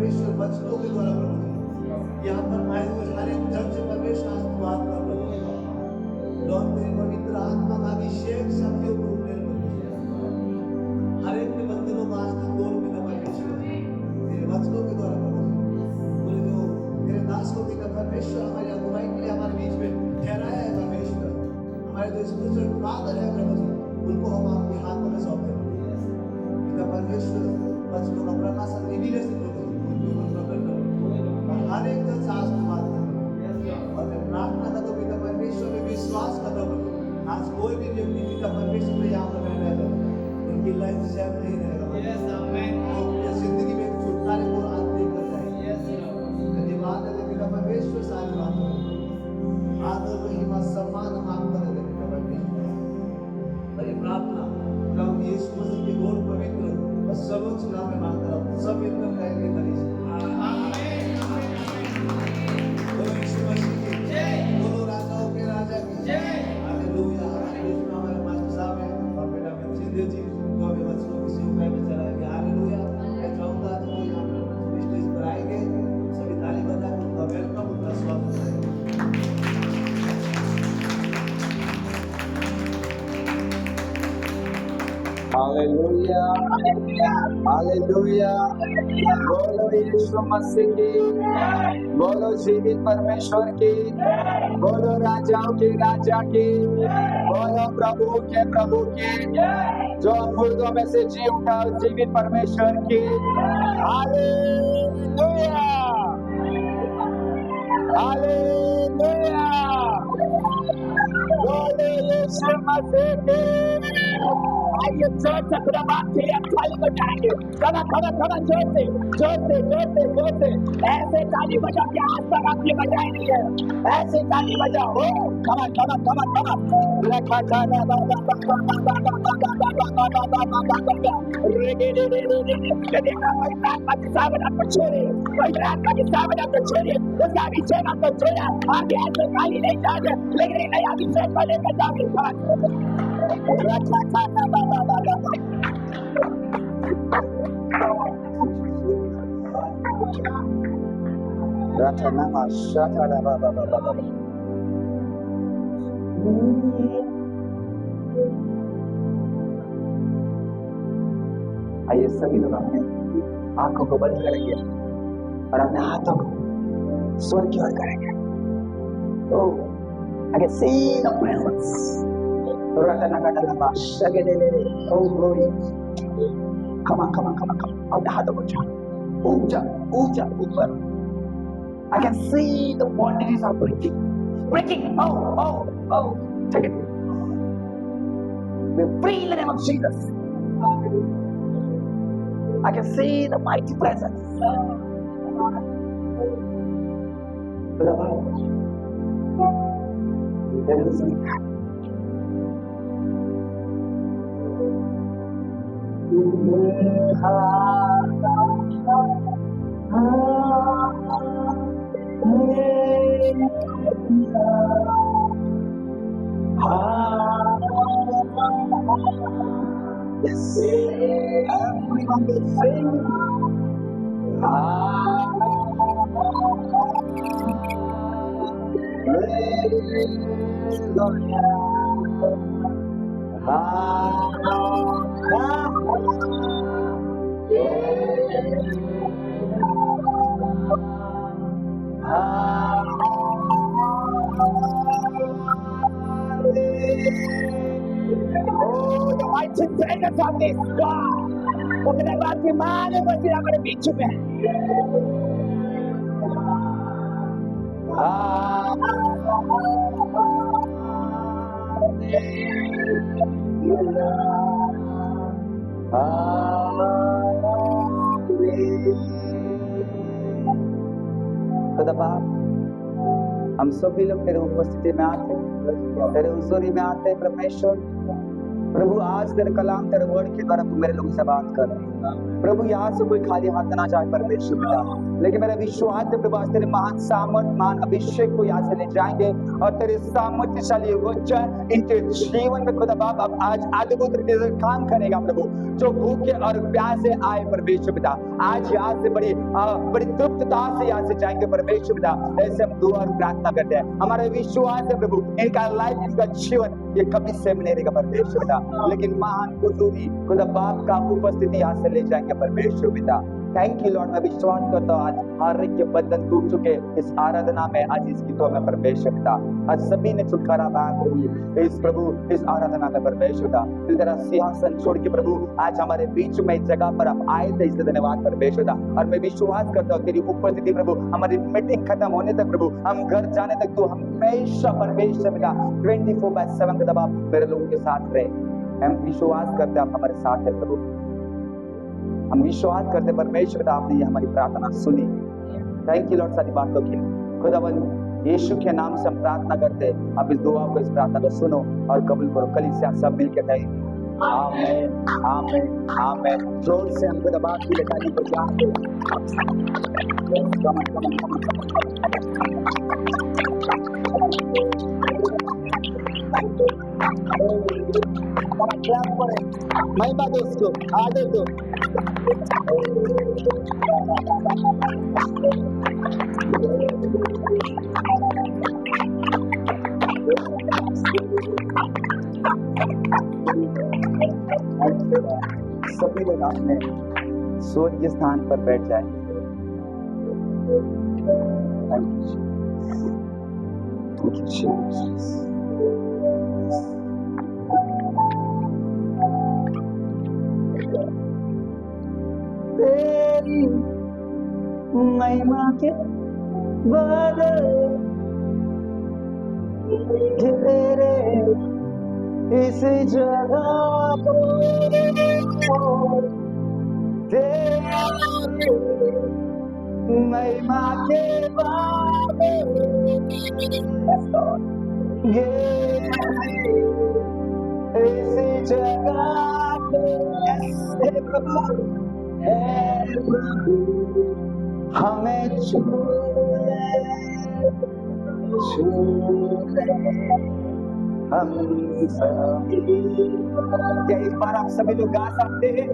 परमेश्वर वचनों के द्वारा प्रभु जी यहाँ पर आए हुए हर एक जन से परमेश्वर आज तू बात कर प्रभु जी। लॉर्ड तेरी पवित्र आत्मा का अभिषेक सबके ऊपर उतरे प्रभु जी। हर एक के बंधनों को आज तक तोड़ पिता परमेश्वर तेरे वचनों के द्वारा प्रभु जी। बोले जो तेरे दास को पिता परमेश्वर हमारी अगुवाई के लिए हमारे बीच में ठहराया है परमेश्वर, हमारे जो स्पिरिचुअल फादर है प्रभु जी, उनको हम आपके हाथों में सौंपे पिता परमेश्वर। वचनों का प्रकाशन रिवीलेशन प्रभु जी उनके ऊपर प्रकट करो और हर एक जन से आज तू बात कर। और मैं प्रार्थना करता हूँ पिता परमेश्वर में विश्वास करता हूँ आज कोई भी व्यक्ति पिता परमेश्वर में यहाँ पर रह रहेगा उनकी लाइफ सेफ नहीं रहेगा। अपनी जिंदगी में छुटकारे को आज लेकर जाएंगे। धन्यवाद है पिता परमेश्वर से आज बात करो। आदर महिमा सम्मान हम आपको देते हैं पिता परमेश्वर। और ये प्रार्थना प्रभु यीशु मसीह के गौर पवित्र और सर्वोच्च नाम में मांगता हूँ। सब मिलकर कहेंगे मनीष यीशु मसीह की जय, बोलो राजाओं के राजा की जय। हालेलुया। हमारे बीच में हमारे मास्टर साहब हैं और बेटा बच्चिंदर जी जो हमें बच्चों की सेवा में चलाएंगे। हालेलुया। मैं चाहूंगा तो यहाँ पर स्टेज पर आएंगे, सभी ताली बजाकर उनका वेलकम, उनका स्वागत करेंगे। Hallelujah, hallelujah. बोलो यीशु मसीह की, बोलो जीवित परमेश्वर की, बोलो राजाओं के राजा की, बोलो प्रभु के जो मुर्दों में से जी उठा उस जीवित परमेश्वर की। Hallelujah, hallelujah. बोलो यीशु मसीह की। आइए जोर से प्रभात के लिए ताली बजाएंगे। कमा जोर से ऐसे ताली बजाओ कि आज तक आपने बजाई नहीं है। ऐसे ताली बजाओ। कमा रखा जाना उसका अभिषेक आपको छोड़ा। आगे ऐसे खाली नहीं जाओगे, लेकिन नया अभिषेक को लेकर जाओगे। आइए सभी लोग अपने आंखों को बंद करेंगे और अपने हाथों को स्वर की ओर करेंगे। Oh, I can see the presence. Oh glory. Come on. अपने हाथों को उठाओ, ऊंचा ऊपर। I can see the bondages are breaking. Oh. Take it. We're free in the name of Jesus. I can see the mighty presence. There is yes, everyone will sing. Oh, the mighty presence of this God. Open up your mind and we're going to meet you, man. खुदा बाप, हम सभी लोग तेरे उपस्थिति में आते, तेरे हुजूरी में आते परमेश्वर। प्रभु आज तेरे कलाम तेरे वर्ड के द्वारा तू मेरे लोगों से बात कर रहे हैं। प्रभु यहाँ से कोई खाली हाथ ना जाए परमेश्वर पिता, लेकिन मेरा विश्वास है प्रभु आज तेरे महान सामर्थ महान अभिषेक को यहाँ से ले जाएंगे और तेरे सामर्थ्यशाली वचन इनके जीवन में खुदा बाप अब आज अद्भुत रीति से काम करेगा प्रभु। जो भूखे और प्यासे आए परमेश्वर पिता, आज यहाँ से बड़ी तृप्तता से यहाँ से जाएंगे परमेश्वर पिता। ऐसे हम दुआ और प्रार्थना करते हैं। हमारा विश्वास है प्रभु इनका लाइफ इनका जीवन ये कभी से नहीं रहेगा परमेश्वर पिता, लेकिन महान कुदूरी खुदा बाप का उपस्थिति यहाँ से ले जाएंगे परमेश्वर पिता। Thank you Lord. मैं विश्वास करता हूँ आज हर एक के बंधन टूट चुके इस आराधना में, आज इस गीतों में परमेश्वर पिता, आज सभी ने छुटकारा पाया प्रभु इस आराधना में परमेश्वर पिता। तू तेरा सिंहासन छोड़ के प्रभु आज हमारे बीच में इस जगह पर आप आए थे, इसलिए धन्यवाद परमेश्वर पिता। और मैं विश्वास करता हूँ तेरी उपस्थिति प्रभु हमारी मीटिंग खत्म होने तक प्रभु हम घर जाने तक तू हमेशा परमेश्वर पिता 24/7 का दबाव मेरे लोगों के साथ रहे। हम विश्वास करते आप हमारे साथ है प्रभु, हम विश्वास करते परमेश्वर पिता आपने ये हमारी प्रार्थना सुनी। थैंक यू लॉर्ड सारी बातों के लिए। खुदावन यीशु के नाम से हम प्रार्थना करते, अब इस दुआ को इस प्रार्थना को सुनो और कबूल करो। कलीसिया सब मिलकर कहेंगे आमीन आमीन आमीन। जोर से हम खुदा बाप की ताली बजाते महिमा दो उसको, आदर दो। सभी लोग अपने स्वर्गीय स्थान पर बैठ जाए। तेरी महिमा के बादल तेरे इस जगह तेरी महिमा के बादल इस जगह हमें हम सभी क्या एक बार आप सभी लोग गा सकते हैं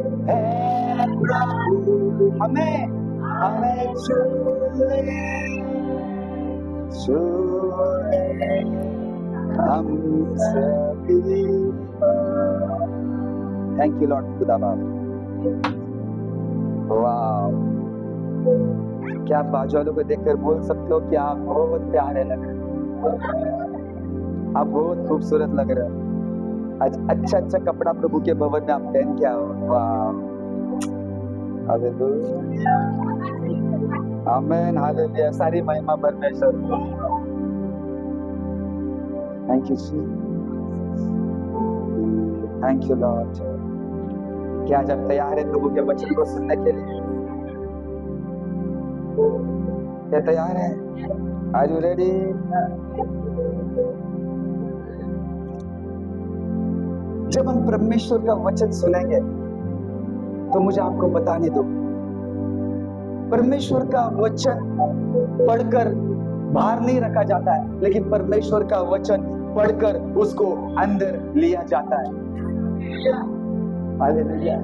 हमें हमें हम सभी। थैंक यू लॉर्ड खुदा बाप। वाह, क्या आप बाजू वालों को देखकर बोल सकते हो कि आप बहुत प्यारे लग रहे हैं, आप बहुत खूबसूरत लग रहे हो। आज अच्छा अच्छा कपड़ा प्रभु के भवन में आप पहन के आओ। वाह, हालेलुया आमीन हालेलुया। सारी महिमा परमेश्वर को। Thank you thank you Lord. क्या जब तैयार है प्रभु के वचन को सुनने के लिए? क्या तैयार है? Are you ready? जब हम परमेश्वर का वचन सुनेंगे तो मुझे आपको बताने दो, परमेश्वर का वचन पढ़कर बाहर नहीं रखा जाता है, लेकिन परमेश्वर का वचन पढ़कर उसको अंदर लिया जाता है। Hallelujah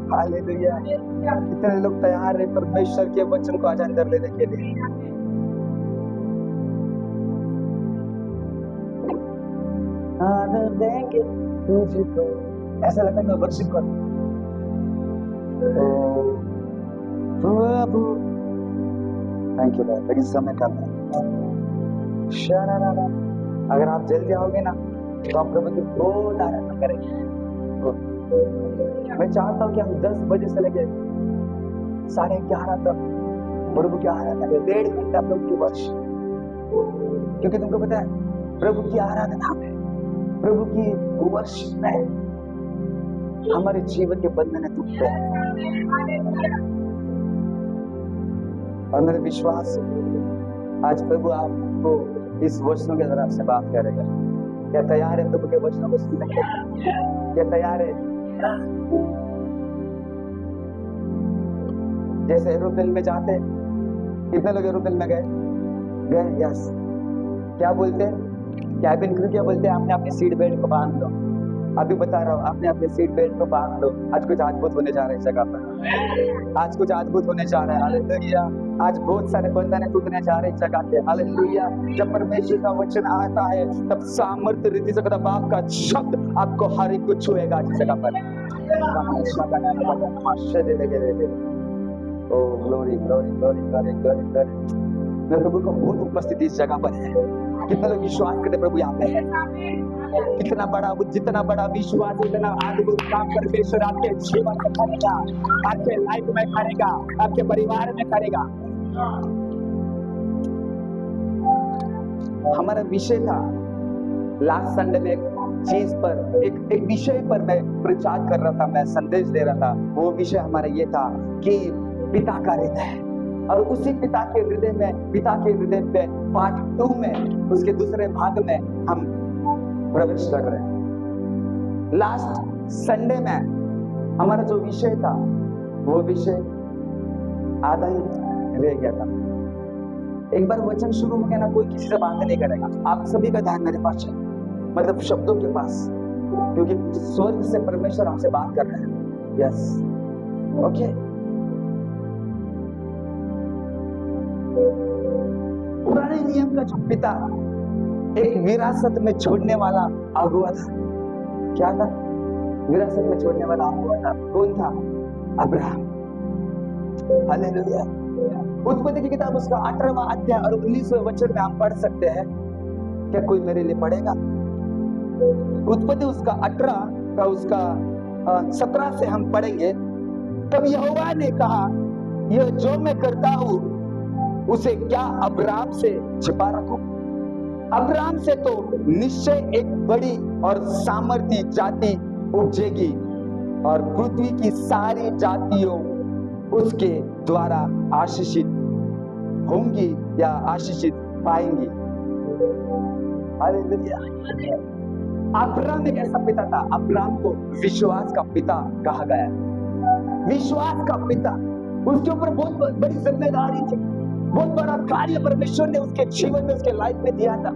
hallelujah. कितने लोग तैयार हैं परमेश्वर के वचन को आज अंदर लेने के लिए? आदर देंगे तुझको। ऐसा लगता है मैं वर्शिप करूं। प्रभु थैंक यू लॉर्ड। लेकिन समय कम है। अगर आप जल्दी आओगे ना तो आप प्रभु की बहुत आराधना करेंगे। मैं चाहता हूँ कि हम 10 बजे से लेके 11:30 तक प्रभु की आराधना करें, 1.5 घंटा प्रभु की वर्शिप। क्योंकि तुमको पता है प्रभु की आराधना में, प्रभु की वर्शिप में हमारे जीवन के बंधन टूटते हैं। और मेरे विश्वास आज प्रभु आपको इस वचनों के तरफ से बात करेगा। क्या तैयार है प्रभु के वचनों को सुनने के लिए? क्या तैयार है? जैसे एरोप्लेन में जाते हैं, कितने लोग एरोप्लेन में गए? यस। क्या बोलते हैं? कैबिन क्रू क्या बोलते हैं? आपने अपनी सीट बेल्ट को बांध लो। अभी बता रहा हूँ, आपने अपने सीट बेल्ट को बांध लो। आज कुछ अद्भुत होने जा रहा है इस जगह पर। आज कुछ अद्भुत होने जा रहा है। हालेलुया। आज बहुत सारे बंधन टूटने जा रहे हैं इस जगह पे। हालेलुया। जब परमेश्वर का वचन आता है तब सामर्थ्य रीति से बाप का शब्द आपको हर एक को छुएगा इस जगह पर। Oh glory glory glory glory glory glory. मेरे प्रभु का बहुत उपस्थिति इस जगह पर है। कितना लोग विश्वास करते प्रभु यहाँ पे है? कितना बड़ा, जितना बड़ा विश्वास उतना अद्भुत काम परमेश्वर आपके जीवन में करेगा, आपके लाइफ में करेगा, आपके परिवार में करेगा। हमारा विषय था लास्ट संडे में एक चीज पर, एक विषय पर मैं प्रचार कर रहा था, मैं संदेश दे रहा था। वो विषय हमारा ये था कि पिता का हृदय, और उसी पिता के हृदय में, पिता के हृदय पे पार्ट 2 में, उसके दूसरे भाग में हम प्रवेश कर रहे हैं। लास्ट संडे में हमारा जो विषय था वो विषय आधा ही रह गया था। एक बार वचन शुरू हो गया ना, कोई किसी से बात नहीं करेगा। आप सभी का ध्यान मेरे पास है, मतलब शब्दों के पास, क्योंकि स्वर्ग से परमेश्वर हमसे बात कर रहे हैं। Yes, okay. पुराने नियम का जो पिता एक विरासत में छोड़ने वाला अगुआ था। क्या था? विरासत में छोड़ने वाला अगुआ था। कौन था? अब्राहम। हालेलुया। उत्पत्ति की किताब उसका 18वां अध्याय और 19वें वचन में हम पढ़ सकते हैं। क्या कोई मेरे लिए पढ़ेगा? उत्पत्ति उसका 18 का उसका 17 से हम पढ़ेंगे। तब यहोवा ने कहा, यह जो मैं करता हूं उसे क्या अब्राहम से छिपा रखूं? अब्राहम से तो निश्चय एक बड़ी और सामर्थी जाति उपजेगी और पृथ्वी की सारी जातियों उसके द्वारा आशीषित होंगी या आशीषित पाएंगी। हालेलुया। अब्राहम एक ऐसा पिता था, अब्राहम को विश्वास का पिता कहा गया। विश्वास का पिता, उसके ऊपर बहुत बड़ी जिम्मेदारी थी, बहुत बड़ा कार्य परमेश्वर ने उसके जीवन में, उसके लाइफ में दिया था।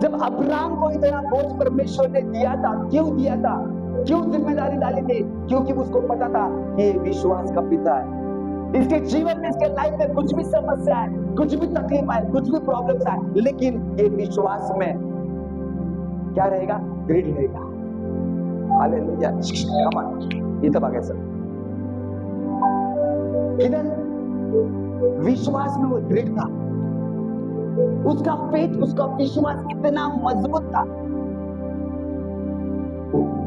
जब अब्राहम को इतना बोझ परमेश्वर ने दिया था, क्यों दिया था, क्यों जिम्मेदारी डाली थी? क्योंकि उसको पता था कि ये विश्वास का पिता है। इसके जीवन में, इसके लाइफ में कुछ भी समस्या है, कुछ भी तकलीफ है, कुछ भी प्रॉब्लम्स है, लेकिन ये विश्वास में क्या रहेगा? दृढ़ रहेगा। हालेलुया। कम ऑन, ये तब आगे सर किधर विश्वास में वो दृढ़ था। उसका फेथ, उसका विश्वास इतना मजबूत था।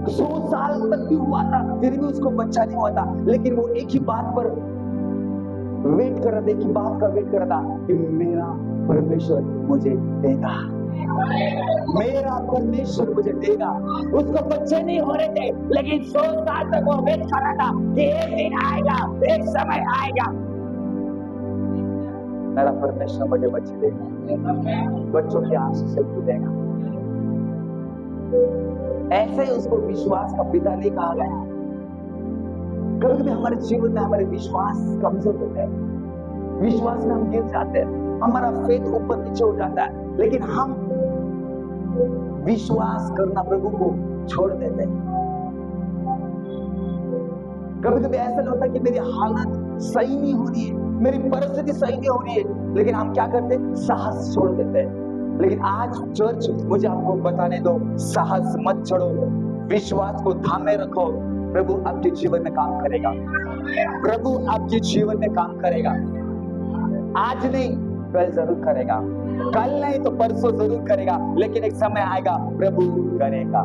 100 साल तक भी हुआ था, फिर भी उसको बच्चा नहीं हुआ था, लेकिन वो एक ही बात पर वेट कर रहा था, एक ही बात का वेट कर रहा था कि मेरा परमेश्वर मुझे देगा, मेरा परमेश्वर मुझे देगा। उसको बच्चे नहीं हो रहे थे, लेकिन 100 साल तक वो वेट कर रहा था कि एक दिन आएगा, एक समय आएगा, मेरा परमेश्वर मुझे बच्चे देगा, बच्चों की आशीष से देगा। ऐसे ही उसको विश्वास का पिता नहीं कहा गया। कभी कभी हमारे जीवन में हमारे विश्वास कमजोर होते हैं, विश्वास में हम गिर जाते हैं, हमारा फेथ ऊपर नीचे हो जाता है, लेकिन हम विश्वास करना प्रभु को छोड़ देते हैं। कभी कभी ऐसा लगता है कि मेरी हालत सही नहीं हो रही है, मेरी परिस्थिति सही नहीं हो रही है, लेकिन हम क्या करते हैं? साहस छोड़ देते हैं। लेकिन आज चर्च मुझे आपको बताने दो, साहस मत छोड़ो, विश्वास को थामे रखो। प्रभु आपके जीवन में काम करेगा, प्रभु आपके जीवन में काम करेगा। आज नहीं, कल जरूर करेगा, कल नहीं तो परसों जरूर करेगा, लेकिन एक समय आएगा प्रभु करेगा।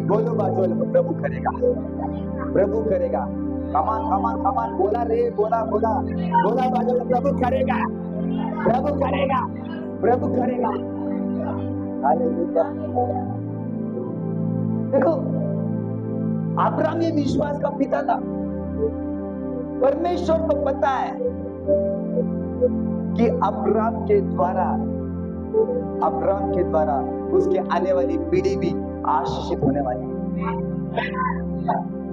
बोलो बाजू वाले को, प्रभु करेगा, प्रभु करेगा। कमान कमान कमान, बोला रे, बोला बोला बोला बाजू वाले, प्रभु करेगा, प्रभु करेगा, प्रभु करेगा। हालेलुया। देखो, अब्राहम ये विश्वास का पिता था। परमेश्वर को पता है कि अब्राहम के द्वारा उसके आने वाली पीढ़ी भी आशीषित होने वाली है।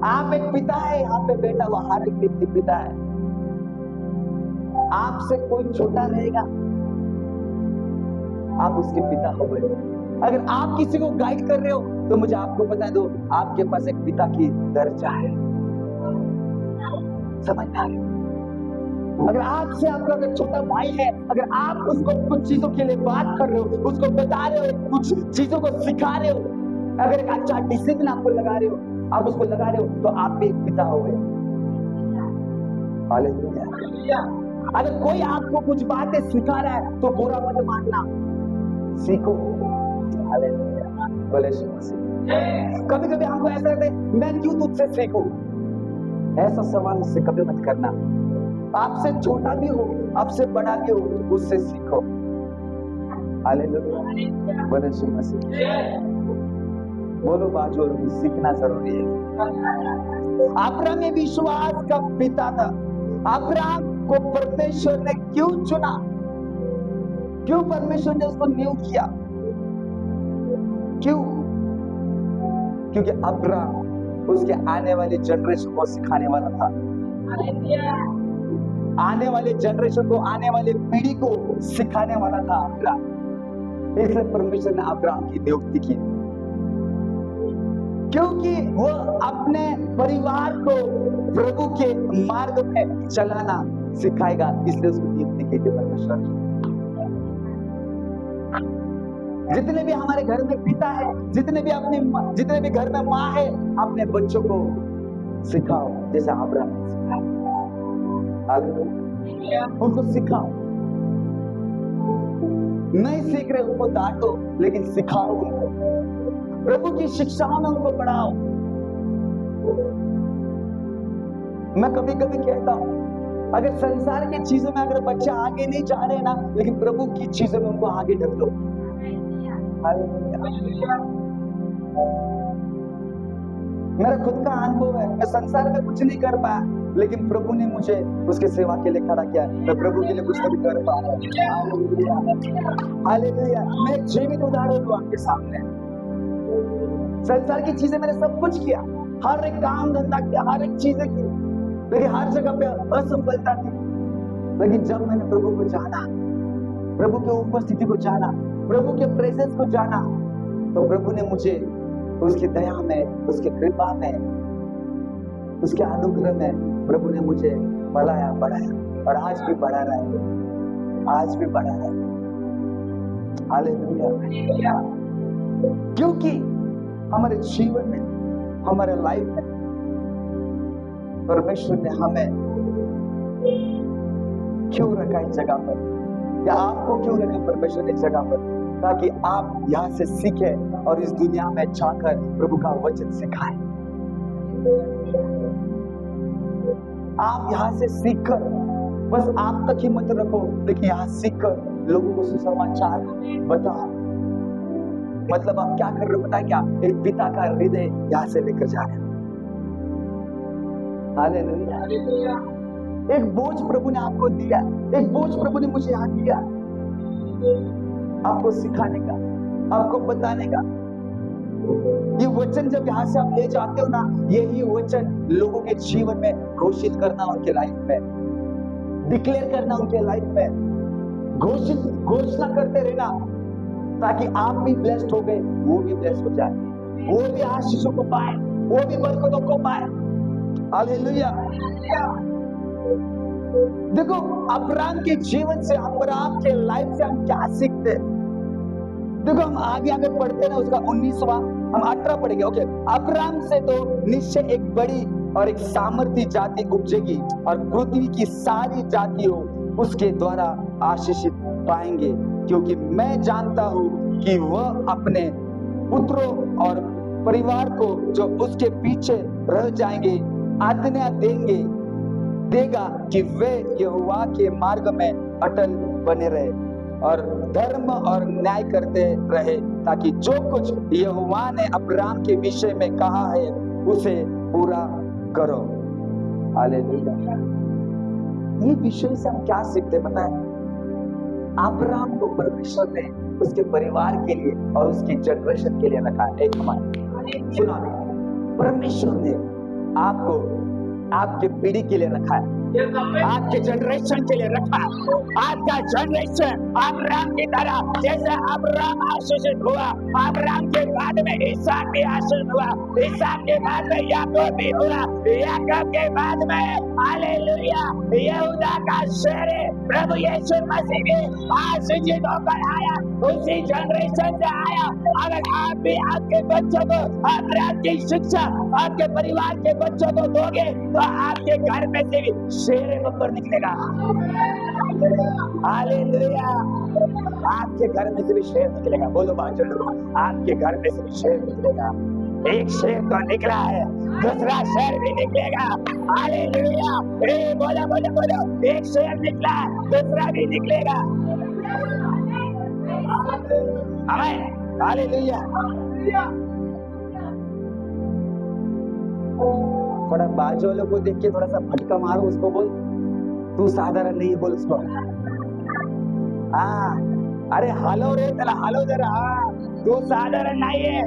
आप एक पिता है, यहाँ पे बैठा हुआ हर एक व्यक्ति पिता है। आपसे कोई छोटा रहेगा, आप उसके पिता हो गए। अगर आप किसी को गाइड कर रहे हो तो मुझे आपको बता दो, आपके पास एक पिता की दर्जा है। समझ में आ रही? अगर आपसे आपका अगर छोटा भाई है, अगर आप उसको कुछ चीजों के लिए बात कर रहे हो, उसको बता रहे हो, कुछ चीजों को सिखा रहे हो, अगर एक अच्छा डिसिप्लिन आपको लगा रहे हो, आप उसको लगा रहे हो, तो आप भी एक पिता हो गए। हालेलुया। अगर कोई आपको कुछ बातें सिखा रहा है तो बुरा मत मानना, सीखो। हालेलुया। बोले यीशु मसीह। कभी कभी हमको ऐसा लगता है, मैं क्यों तुझसे सीखूं? ऐसा सवाल मुझसे कभी मत करना। आपसे छोटा भी हो, आपसे बड़ा भी हो, उससे सीखो। हालेलुया। बोले यीशु मसीह। बोलो बाजू, सीखना जरूरी है। अब्राहम विश्वास का पिता था। अब्राहम को परमेश्वर ने क्यों चुना? क्यों परमेश्वर ने उसको नियुक्त किया? क्यों? क्योंकि अब्राहम उसके आने वाले जनरेशन को सिखाने वाला था। आने वाले जनरेशन को, आने वाले पीढ़ी को सिखाने वाला था अब्राहम। इसलिए परमेश्वर ने अब्राहम की नियुक्ति की, क्योंकि वो अपने परिवार को प्रभु के मार्ग में चलाना सिखाएगा। इसलिए उसको नियुक्ति की थी परमेश्वर। जितने भी हमारे घर में पिता है, जितने भी घर में माँ है, अपने बच्चों को सिखाओ जैसे अब्राहम ने सिखाया। उनको सिखाओ। नहीं सीख रहे उनको डांटो, लेकिन सिखाओ उनको। प्रभु की शिक्षाओं में उनको पढ़ाओ। मैं कभी कभी कहता हूं, अगर संसार की चीजों में अगर बच्चे आगे नहीं जा रहे ना, लेकिन प्रभु की चीजों में उनको आगे ढक लो। मेरा खुद का अनुभव है, मैं संसार में कुछ नहीं कर पाया, लेकिन प्रभु ने मुझे उसके सेवा के लिए खड़ा किया। मैं प्रभु के लिए कुछ नहीं कर पाया। हालेलुया। मैं एक जीवित उदाहरण हूं आपके सामने। संसार की चीजें मैंने सब कुछ किया, हर एक काम धंधा किया, हर एक चीजें की, लेकिन हर जगह पे असफलता थी। लेकिन जब मैंने प्रभु को जाना, प्रभु की उपस्थिति को जाना, प्रभु के प्रेजेंस को जाना, तो प्रभु ने मुझे उसकी दया में, उसकी कृपा में, उसके अनुग्रह में प्रभु ने मुझे बढ़ाया, और आज भी बढ़ा रहा है, आज भी बढ़ा रहा है। हालेलुया। क्योंकि हमारे जीवन में, हमारे लाइफ में परमेश्वर ने हमें क्यों रखा इस जगह पर, या आपको क्यों रखा परमेश्वर ने इस जगह पर, ताकि आप यहाँ से सीखें और इस दुनिया में जाकर प्रभु का वचन सिखाएं। आप यहाँ से सीखकर बस आप तक ही मत रखो, लेकिन यहाँ सीखकर लोगों को सुसमाचार बताओ। मतलब आप क्या कर रहे हो पता है क्या? एक पिता का हृदय यहाँ से लेकर जा रहे हो। हालेलुया। एक बोझ प्रभु ने आपको दिया, एक बोझ प्रभु ने मुझे यहाँ दिया, आपको सिखाने का, आपको बताने का। ये वचन जब यहाँ से आप ले जाते हो ना, यही वचन लोगों के जीवन में घोषित करना, उनके लाइफ में डिक्लेयर करना, उनके लाइफ में घोषणा करते रहना, ताकि आप भी ब्लेस्ड हो गए, वो भी ब्लेस्ड हो जाए, वो भी आशीषों को पाए, वो भी बरकतों को पाए। हालेलुया। देखो, अब्राहम के जीवन से, अब्राहम के लाइफ से हम क्या सीखते हैं? देखो, हम आगे अगर पढ़ते ना, उसका 19वां, हम 18 पढ़ेंगे। ओके, अब्राहम से तो निश्चय एक बड़ी और एक सामर्थी जाति उपजेगी, और पृथ्वी की सारी जातियों उसके द्वारा आशीषित पाएंगे, क्योंकि मैं जानता हूं कि वह अपने पुत्रों और परिवार को जो उसके पीछे रह जाएंगे आज्ञा देगा कि वे यहोवा के मार्ग में अटल बने रहे और धर्म और न्याय करते रहे, ताकि जो कुछ यहोवा ने अब्राहम के विषय में कहा है उसे पूरा करो। हालेलुया। ये विषय से हम क्या सीखते पता है? अब्राहम को परमेश्वर ने उसके परिवार के लिए और उसकी जनरेशन के लिए रखा है। एक हमारे सुना परमेश्वर ने आपको आपके पीढ़ी के लिए रखा है, आपके जनरेशन के लिए रखा है। आपका जनरेशन अब्राहम की तरह, जैसे अब्राहम आशीषित हुआ, अब्राहम के बाद में इसहाक भी आशीषित हुआ, इसहाक के बाद में याकूब भी हुआ, याकूब के बाद में हालेलुया यहूदा का शेर प्रभु यीशु मसीह भी आशीषित होकर आया, उसी जनरेशन से आया। अगर आप भी आपके बच्चों को अब्राहम की शिक्षा आपके परिवार के बच्चों को दोगे तो आपके घर में से भी शेर बब्बर निकलेगा। हालेलुया, आपके घर में से भी शेर निकलेगा। बोलो बाजू, आपके घर में से भी शेर निकलेगा। एक शेर तो निकला है, दूसरा शेर भी निकलेगा। हालेलुया, बोलो बोलो बोलो, एक शेर निकला, दूसरा भी निकलेगा। आमीन, हालेलुया। थोड़ा बाजू वालों को देख के थोड़ा सा फटका मारो, उसको बोल तू साधारण नहीं है, बोल उसको। हाँ, अरे हलो रे, चला हलो जरा, तू साधारण नाही आहे।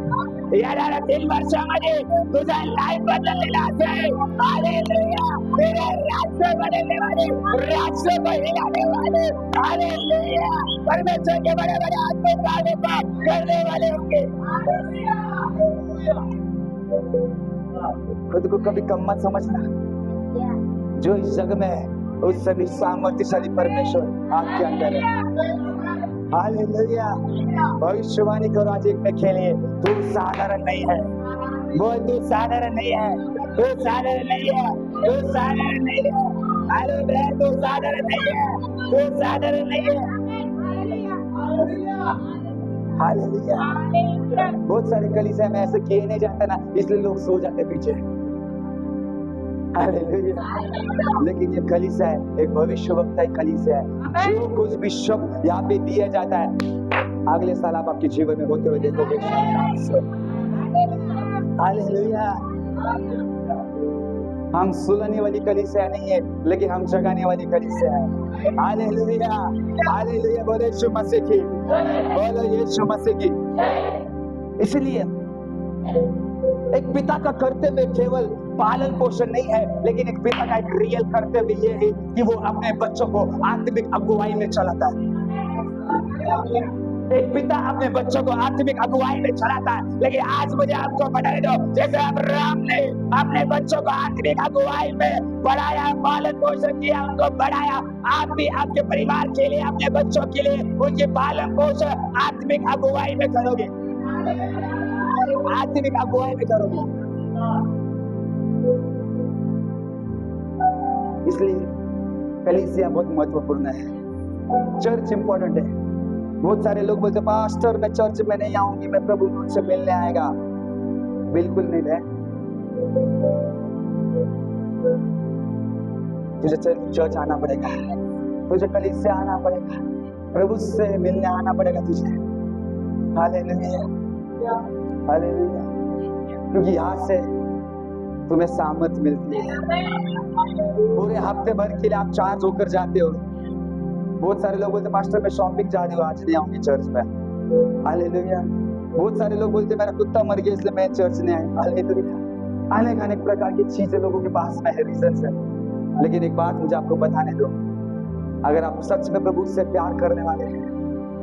येणाऱ्या 3 वर्षामध्ये तुझा लाईफ बदललेला असेल। हालेलुया, तेरे रास्ते बदलने वाले, रास्ते बदलने वाले। हालेलुया, परमेश्वर के बड़े बड़े अद्भुत काम करने वाले होंगे। खुद को कभी कम मत समझना, जो इस जग में है उस सभी सामर्थ्यशाली परमेश्वर आपके अंदर है। हालेलुया, भविष्यवाणी करो आज एक में खेलिए, तू साधारण नहीं है। बोल, तू साधारण नहीं है, तू साधारण नहीं है, तू साधारण नहीं है। हालेलुया, तू साधारण नहीं है, तू साधारण नहीं है। हालेलुया, बहुत सारे कलीसिया में ऐसे किए नहीं जाता ना, इसलिए लोग सो जाते पीछे। हालेलुया, लेकिन ये कलीसिया है, एक भविष्यवक्ता कलीसिया है। जो कुछ भी शब्द यहाँ पे दिया जाता है, अगले साल आप आपके जीवन में होते हुए देखोगे। हालेलुया, हम सुलहने वाली कलीसिया नहीं है, लेकिन हम जगाने वाली कलीसिया है। हालेलुया, हालेलुया, बोलो यीशु मसीह की, बोलो यीशु मसीह की। इसलिए एक पिता का कर्तव्य केवल पालन पोषण नहीं है, लेकिन एक पिता का एक रियल कर्तव्य ये है कि वो अपने बच्चों को आत्मिक अगुवाई में चलाता है। एक पिता अपने बच्चों को आत्मिक अगुवाई में चलाता है। लेकिन आज मुझे आपको बताने दो, जैसे अब्राहम ने अपने बच्चों को आत्मिक अगुवाई में बढ़ाया, पालन पोषण किया, उनको बढ़ाया, आप भी आपके परिवार के लिए, अपने बच्चों के लिए उनके पालन पोषण आत्मिक अगुवाई में करोगे, आत्मिक अगुवाई में करोगे। इसलिए कलीसिया बहुत महत्वपूर्ण है, चर्च इंपॉर्टेंट है। बहुत सारे लोग बोलते पास्टर मैं चर्च में नहीं आऊंगी, मैं प्रभु मुझसे मिलने आएगा। बिल्कुल नहीं है, तुझे चर्च आना पड़ेगा, तुझे कलीसिया आना पड़ेगा, प्रभु से मिलने आना पड़ेगा तुझे। हालेलुया, हालेलुया, क्योंकि यहाँ से तुम्हें सामर्थ मिलती है। पूरे हफ्ते भर के लिए आप चार्ज होकर जाते हो। बहुत सारे लोग बोलते पास्टर मैं शॉपिंग जा रही हूँ, आज नहीं आऊंगी चर्च में। हालेलुया, बहुत सारे लोग बोलते मेरा कुत्ता मर गया इसलिए मैं चर्च नहीं आई। हालेलुया, अनेक प्रकार की चीजें लोगों के पास में है, रीजन है। लेकिन एक बात मुझे आपको बताने दो, अगर आप सच में प्रभु से प्यार करने वाले हैं,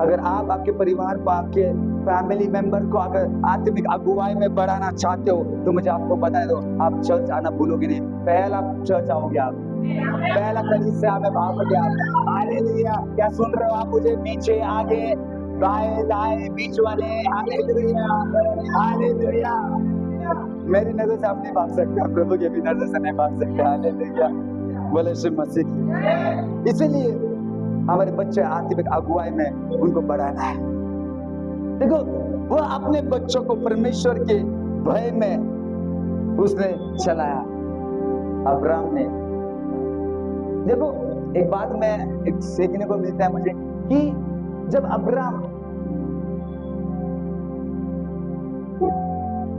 अगर आप आपके परिवार को, आपके फैमिली मेंबर को अगर आत्मिक अगुवाई में बढ़ाना चाहते हो, तो मुझे आपको बता दो, आप चर्च आना भूलोगे नहीं। पहला चर्च आओगे आप, पहला कलीसिया में भागोगे आप। हालेलुया, क्या सुन रहे हो आप मुझे? पीछे, आगे, बाएं दाएं, बीच वाले। हालेलुया, हालेलुया, मेरी नजर से आप नहीं भाग सकते, प्रभु की भी नजर से नहीं भाग सकते। हालेलुया, बोले यीशु मसीह। इसीलिए हमारे बच्चे आत्मिक अगुवाई में उनको बढ़ाना है। देखो, वो अपने बच्चों को परमेश्वर के भय में उसने चलाया, अब्राहम ने। देखो, एक बात में एक सीखने को मिलता है मुझे कि जब अब्राहम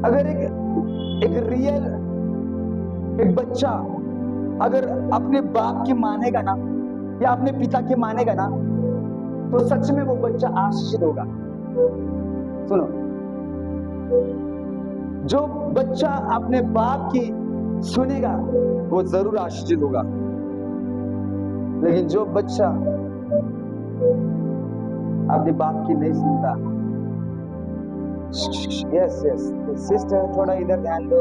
अगर एक रियल एक बच्चा अगर अपने बाप की मानेगा ना, या अपने पिता की मानेगा ना, तो सच में वो बच्चा आशीषित होगा। सुनो, जो बच्चा अपने बाप की सुनेगा वो जरूर आशीषित होगा, लेकिन जो बच्चा अपने बाप की नहीं सुनता, यस यस सिस्टर थोड़ा इधर ध्यान दो,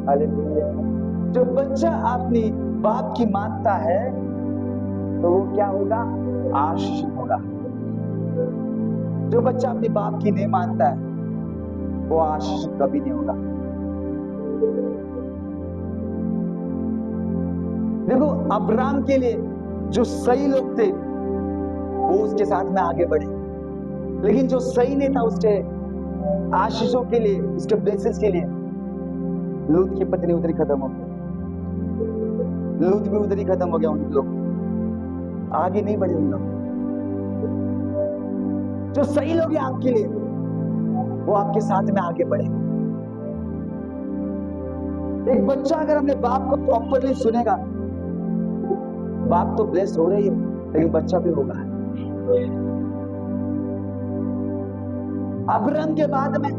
हालेलुया। जो बच्चा अपनी बाप की मानता है तो वो क्या होगा? आशीषित होगा। जो बच्चा अपनी बाप की नहीं मानता है वो आशीषित कभी नहीं होगा। देखो, अब्राहम के लिए जो सही लोग थे वो उसके साथ में आगे बढ़े, लेकिन जो सही नहीं था उसके आशीषों के लिए, उसके ब्लेसिंग्स के लिए लूत की पत्नी उधर ही खत्म हो गई, लूत भी उधर ही खत्म हो गया। उन लोग आगे नहीं बढ़े। उन लोग जो सही लोग हैं आपके लिए वो आपके साथ में आगे बढ़े। एक बच्चा अगर अपने बाप को प्रॉपरली सुनेगा, बाप तो ब्लेस हो रही है लेकिन बच्चा भी होगा। अब्राहम के बाद में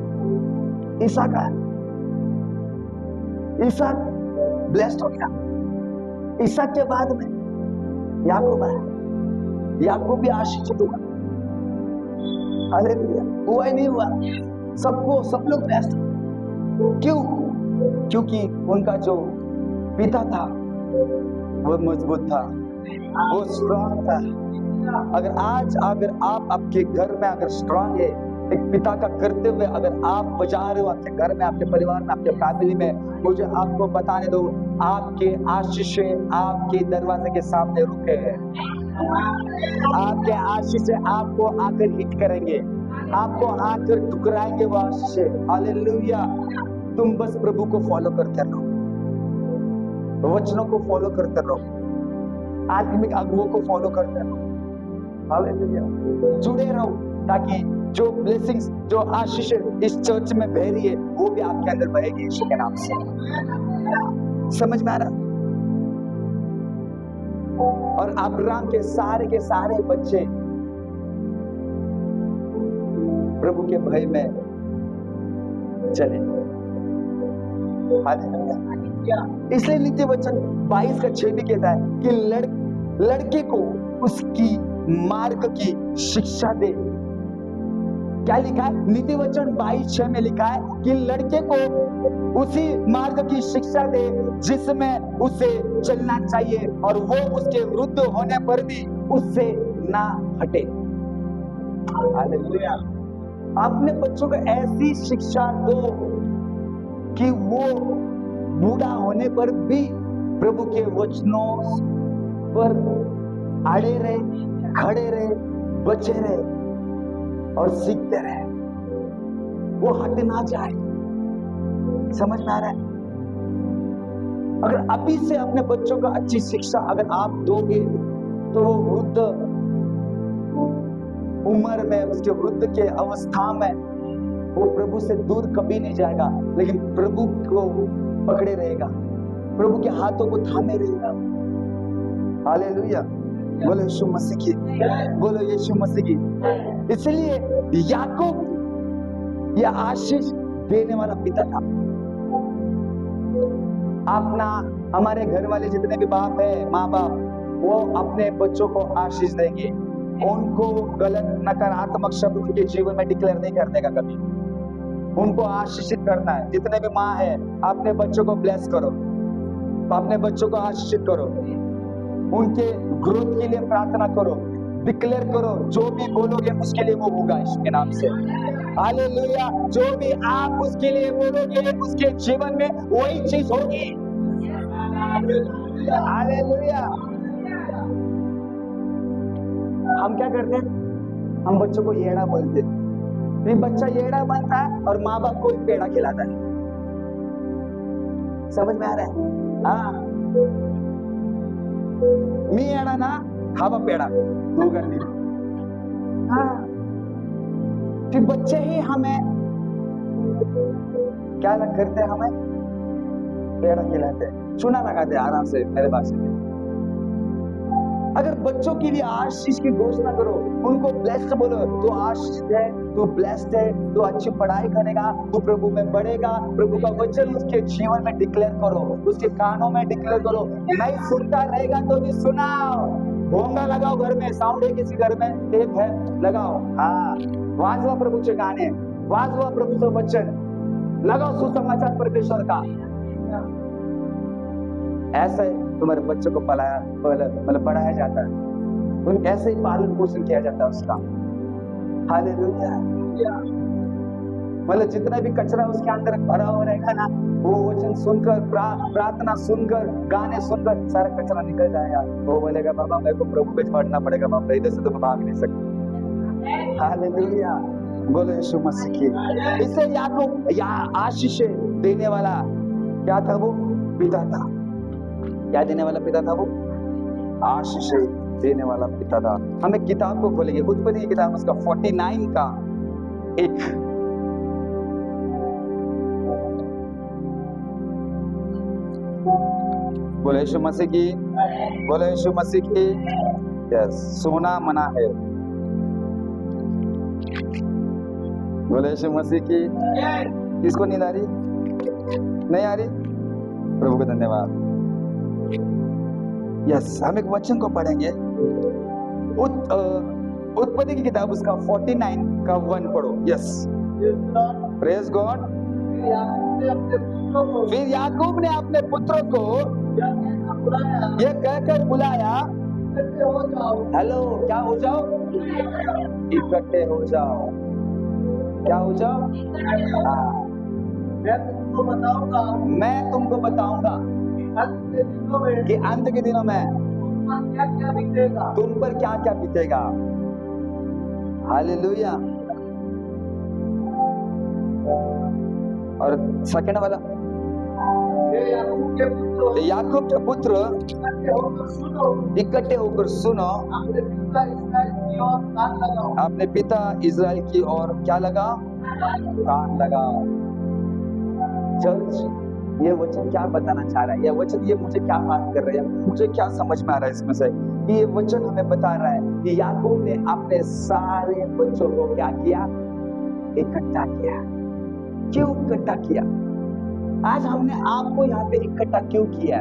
इसहाक आया, इसहाक ब्लेस्ड हो गया। इसहाक के बाद में याकूब आया, याकूब भी आशीषित हुआ। हालेलुया। हुआ ही नहीं हुआ, सब लोग ब्लेस्ड। क्यों? क्योंकि उनका जो पिता था वो मजबूत था, वो स्ट्रांग था। अगर आप आपके घर में अगर स्ट्रांग है, एक पिता का करते हुए अगर आप बजा रहे हो आपके घर में, आपके परिवार में, आपके फैमिली में, मुझे आपको बताने दो, आपके आशीषें आपके दरवाजे के सामने रुके हैं। आपके आशीषें आपको आकर हिट करेंगे, आपको आकर ठुकराएंगे वो आशीषें। हालेलुया। तुम बस प्रभु को फॉलो करते रहो, वचनों को फॉलो करते रहो, आत्मिक अगुओं को फॉलो करते रहो। हालेलुया। जुड़े रहो ताकि जो ब्लेसिंग्स, जो आशीष इस चर्च में बह रही है वो भी आपके अंदर बहेगी यीशु के नाम से। समझ में आ रहा? और अब्राहम के सारे बच्चे प्रभु के भय में चले। इसलिए नीति वचन 22:6 भी कहता है कि लड़के को उसकी मार्ग की शिक्षा दे। क्या लिखा है? नीति वचन 22:6 में लिखा है कि लड़के को उसी मार्ग की शिक्षा दे जिसमें उसे चलना चाहिए, और वो उसके वृद्ध होने पर भी उससे ना हटे। हालेलुया। अपने बच्चों को ऐसी शिक्षा दो कि वो बूढ़ा होने पर भी प्रभु के वचनों पर अड़े रहे, खड़े रहे, बचे रहे और सीखते रहे, वो हट ना जाए। समझ में आ रहा है? अगर अभी से अपने बच्चों को अच्छी शिक्षा अगर आप दोगे तो वो वृद्ध उम्र में, उसके वृद्ध के अवस्था में वो प्रभु से दूर कभी नहीं जाएगा, लेकिन प्रभु को पकड़े रहेगा, प्रभु के हाथों को थामे रहेगा। हालेलुया। बोलो यीशु मसीह की, बोलो यीशु मसीह की। इसलिए याकूब यह आशीष देने वाला पिता था। अपना हमारे घर वाले जितने भी बाप है, माँ बाप, वो अपने बच्चों को आशीष देंगे। उनको गलत नकारात्मक शब्द उनके जीवन में डिक्लेयर नहीं करने का कभी। उनको आशीषित करना है। जितने भी माँ है, अपने बच्चों को ब्लेस करो, अपने बच्चों को आशीषित करो, उनके ग्रोथ के लिए प्रार्थना करो, डिक्लेयर करो, जो भी बोलोगे उसके लिए वो होगा यीशु के नाम से। हालेलुया। जो भी आप उसके लिए बोलोगे उसके जीवन में वही चीज होगी। हालेलुया। हम क्या करते हैं? हम बच्चों को येड़ा बोलते हैं। फिर बच्चा येड़ा बनता है और माँ बाप को पेड़ा खिलाता है। समझ में आ रहा है? हाँ, मी येड़ा ना खावा पेड़ा वो करती। हाँ, फिर बच्चे ही हमें क्या करते हैं? हमें पेड़ा खिलाते हैं, चूना लगाते हैं आराम से मेरे भाषा में। अगर बच्चों के लिए आशीष की घोषणा करो, उनको ब्लेस्ड बोलो, तो आशीषित है, तो ब्लेस्ड है, तो अच्छी पढ़ाई करेगा, तो प्रभु में बढ़ेगा। प्रभु का वचन उसके जीवन में डिक्लेयर करो, उसके कानों में डिक्लेयर करो। नहीं सुनता रहेगा तो भी सुनाओ। भोंगा लगाओ घर में, साउंड है किसी घर में, टेप है, लगाओ। हाँ, वाजवा प्रभूचे गाणे, वाजवा प्रभूचं वचन, लगाओ सुसमाचार परमेश्वर का। ऐसे तुम्हारे बच्चों को पढ़ाया जाता है, उन ऐसे ही पालन पोषण किया जाता है उसका। हालेलुया। मतलब जितना भी कचरा उसके अंदर भरा हुआ रहेगा ना, वो वचन सुनकर, प्रार्थना सुनकर, गाने सुनकर सारा कचरा निकल जाएगा। वो बोलेगा बाबा मेरे को प्रभु पे पढ़ना पड़ेगा, बाबा इधर से तो मैं भाग नहीं सकता। हालेलुया, बोलो यीशु मसीह की। इससे याकूब आशीष देने वाला क्या था? वो पिता था। क्या देने वाला पिता था? वो आशीष देने वाला पिता था। हम एक किताब को खोलेंगे, उत्पत्ति की किताब, उसका 49 का 1। बोले यीशु मसीह की, बोले यीशु मसीह की। यस, सोना मना है। बोले यीशु मसीह की। किसको नींद आ रही? नहीं आ रही? प्रभु को धन्यवाद। यस, हम एक वचन को पढ़ेंगे, उत्पत्ति की किताब, उसका 49 का 1 पढ़ो। Yes, praise God. फिर याकूब ने अपने पुत्रों को ये कहकर बुलाया, हेलो, क्या हो जाओ? इकट्ठे हो जाओ। क्या हो जाओ? मैं तुमको बताऊंगा कि अंत के दिनों में तुम पर क्या क्या बीतेगा। हालेलुया। और सेकंड वाला, याकूब के पुत्र इकट्ठे होकर सुनो, अपने पिता इस्राएल की ओर क्या लगा? कान लगाओ। चर्च, ये वचन क्या बताना चाह रहा है? ये वचन, ये मुझे क्या बात कर रहा है? मुझे क्या समझ में आ रहा है इसमें से? ये वचन हमें बता रहा है कि याकूब ने अपने सारे बच्चों को क्या किया? इकट्ठा किया। क्यों इकट्ठा किया? आज हमने आपको यहाँ पे इकट्ठा क्यों किया?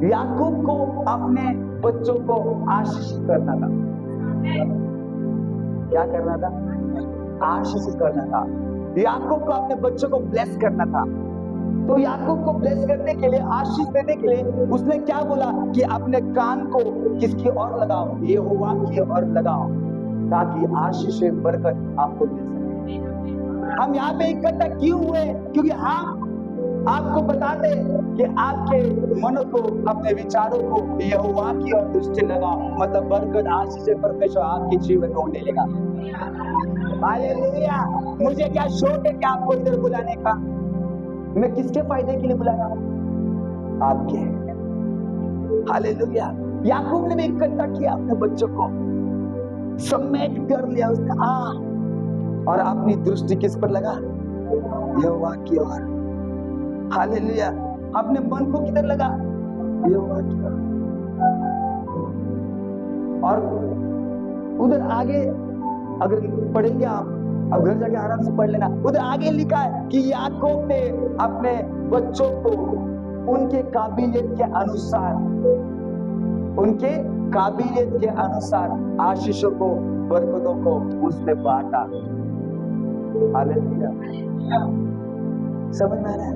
याकूब को अपने बच्चों को आशीषित करना था। क्या करना था? आशीषित करना था। याकूब को अपने बच्चों को ब्लेस करना था। तो याकूब को ब्लेस करने के लिए, आशीष देने के लिए उसने क्या बोला कि अपने कान को किसकी ओर लगाओ? यहोवा की ओर लगाओ, ताकि आशीष बरकत आपको मिल सके। हम यहाँ पे इकट्ठा क्यों हुए? क्योंकि हम आपको बताते कि आपके मनों को, अपने विचारों को यहोवा की ओर दृष्टि लगाओ, मतलब बरकत, आशीष परमेश्वर आपके जीवन में होने लगा। हालेलुया। मुझे क्या शौक है कि आपको इधर बुलाने का? मैं किसके फायदे के लिए बुला रहा हूं? आपके। हालेलुया। याकूब ने भी इकट्ठा किया अपने बच्चों को, समेट कर लिया उसने, और अपनी दृष्टि किस पर लगा? यहोवा की ओर। हालेलुया। अपने मन को किधर लगा? यहोवा की ओर। और उधर आगे अगर पढ़ेंगे आप, अब घर जाके आराम से पढ़ लेना, उधर आगे लिखा है कि याकूब ने अपने बच्चों को उनके काबिलियत के अनुसार, उनके काबिलियत के अनुसार आशीषों को, बरकतों को उसने बांटा। हालेलुया। समझ में आ रहा है?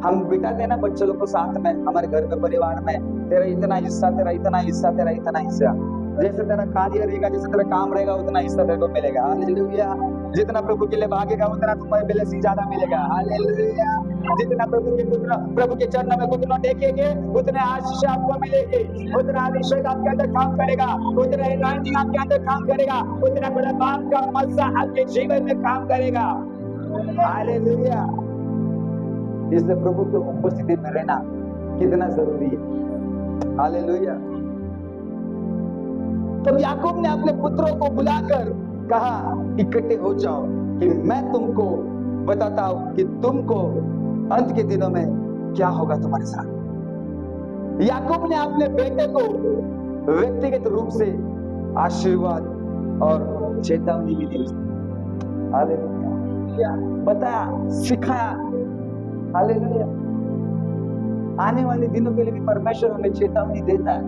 हम बिठाते ना बच्चों लोग को साथ में, हमारे घर में, परिवार में, तेरा इतना हिस्सा, तेरा इतना हिस्सा, तेरा इतना हिस्सा। जैसे तेरा कार्य रहेगा, जैसे तेरा काम रहेगा, उतना हिस्सा तेरे को मिलेगा। हालेलुया। जितना प्रभु के लिए भागेगा, उतना तुम्हारे ब्लेसिंग ज्यादा मिलेगा। हालेलुया। जितना प्रभु के चरणों में घुटनों टेकेंगे, उतने आशीष आपको मिलेगी, उतना अभिषेक आपके अंदर काम करेगा, उतना एनॉइंटिंग आपके अंदर काम करेगा, उतना बड़ा बाप का मजा आपके जीवन में काम करेगा। हालेलुया। इसलिए प्रभु की उपस्थिति में रहना कितना जरूरी है। हालेलुया। तब याकूब ने अपने पुत्रों को बुलाकर कहा, इकट्ठे हो जाओ कि मैं तुमको बताता हूं कि तुमको अंत के दिनों में क्या होगा तुम्हारे साथ। याकूब ने अपने बेटे को व्यक्तिगत रूप से आशीर्वाद और चेतावनी भी दी, हालेलुया, बताया, सिखाया, हालेलुया। आने वाले दिनों के लिए भी परमेश्वर हमें चेतावनी देता है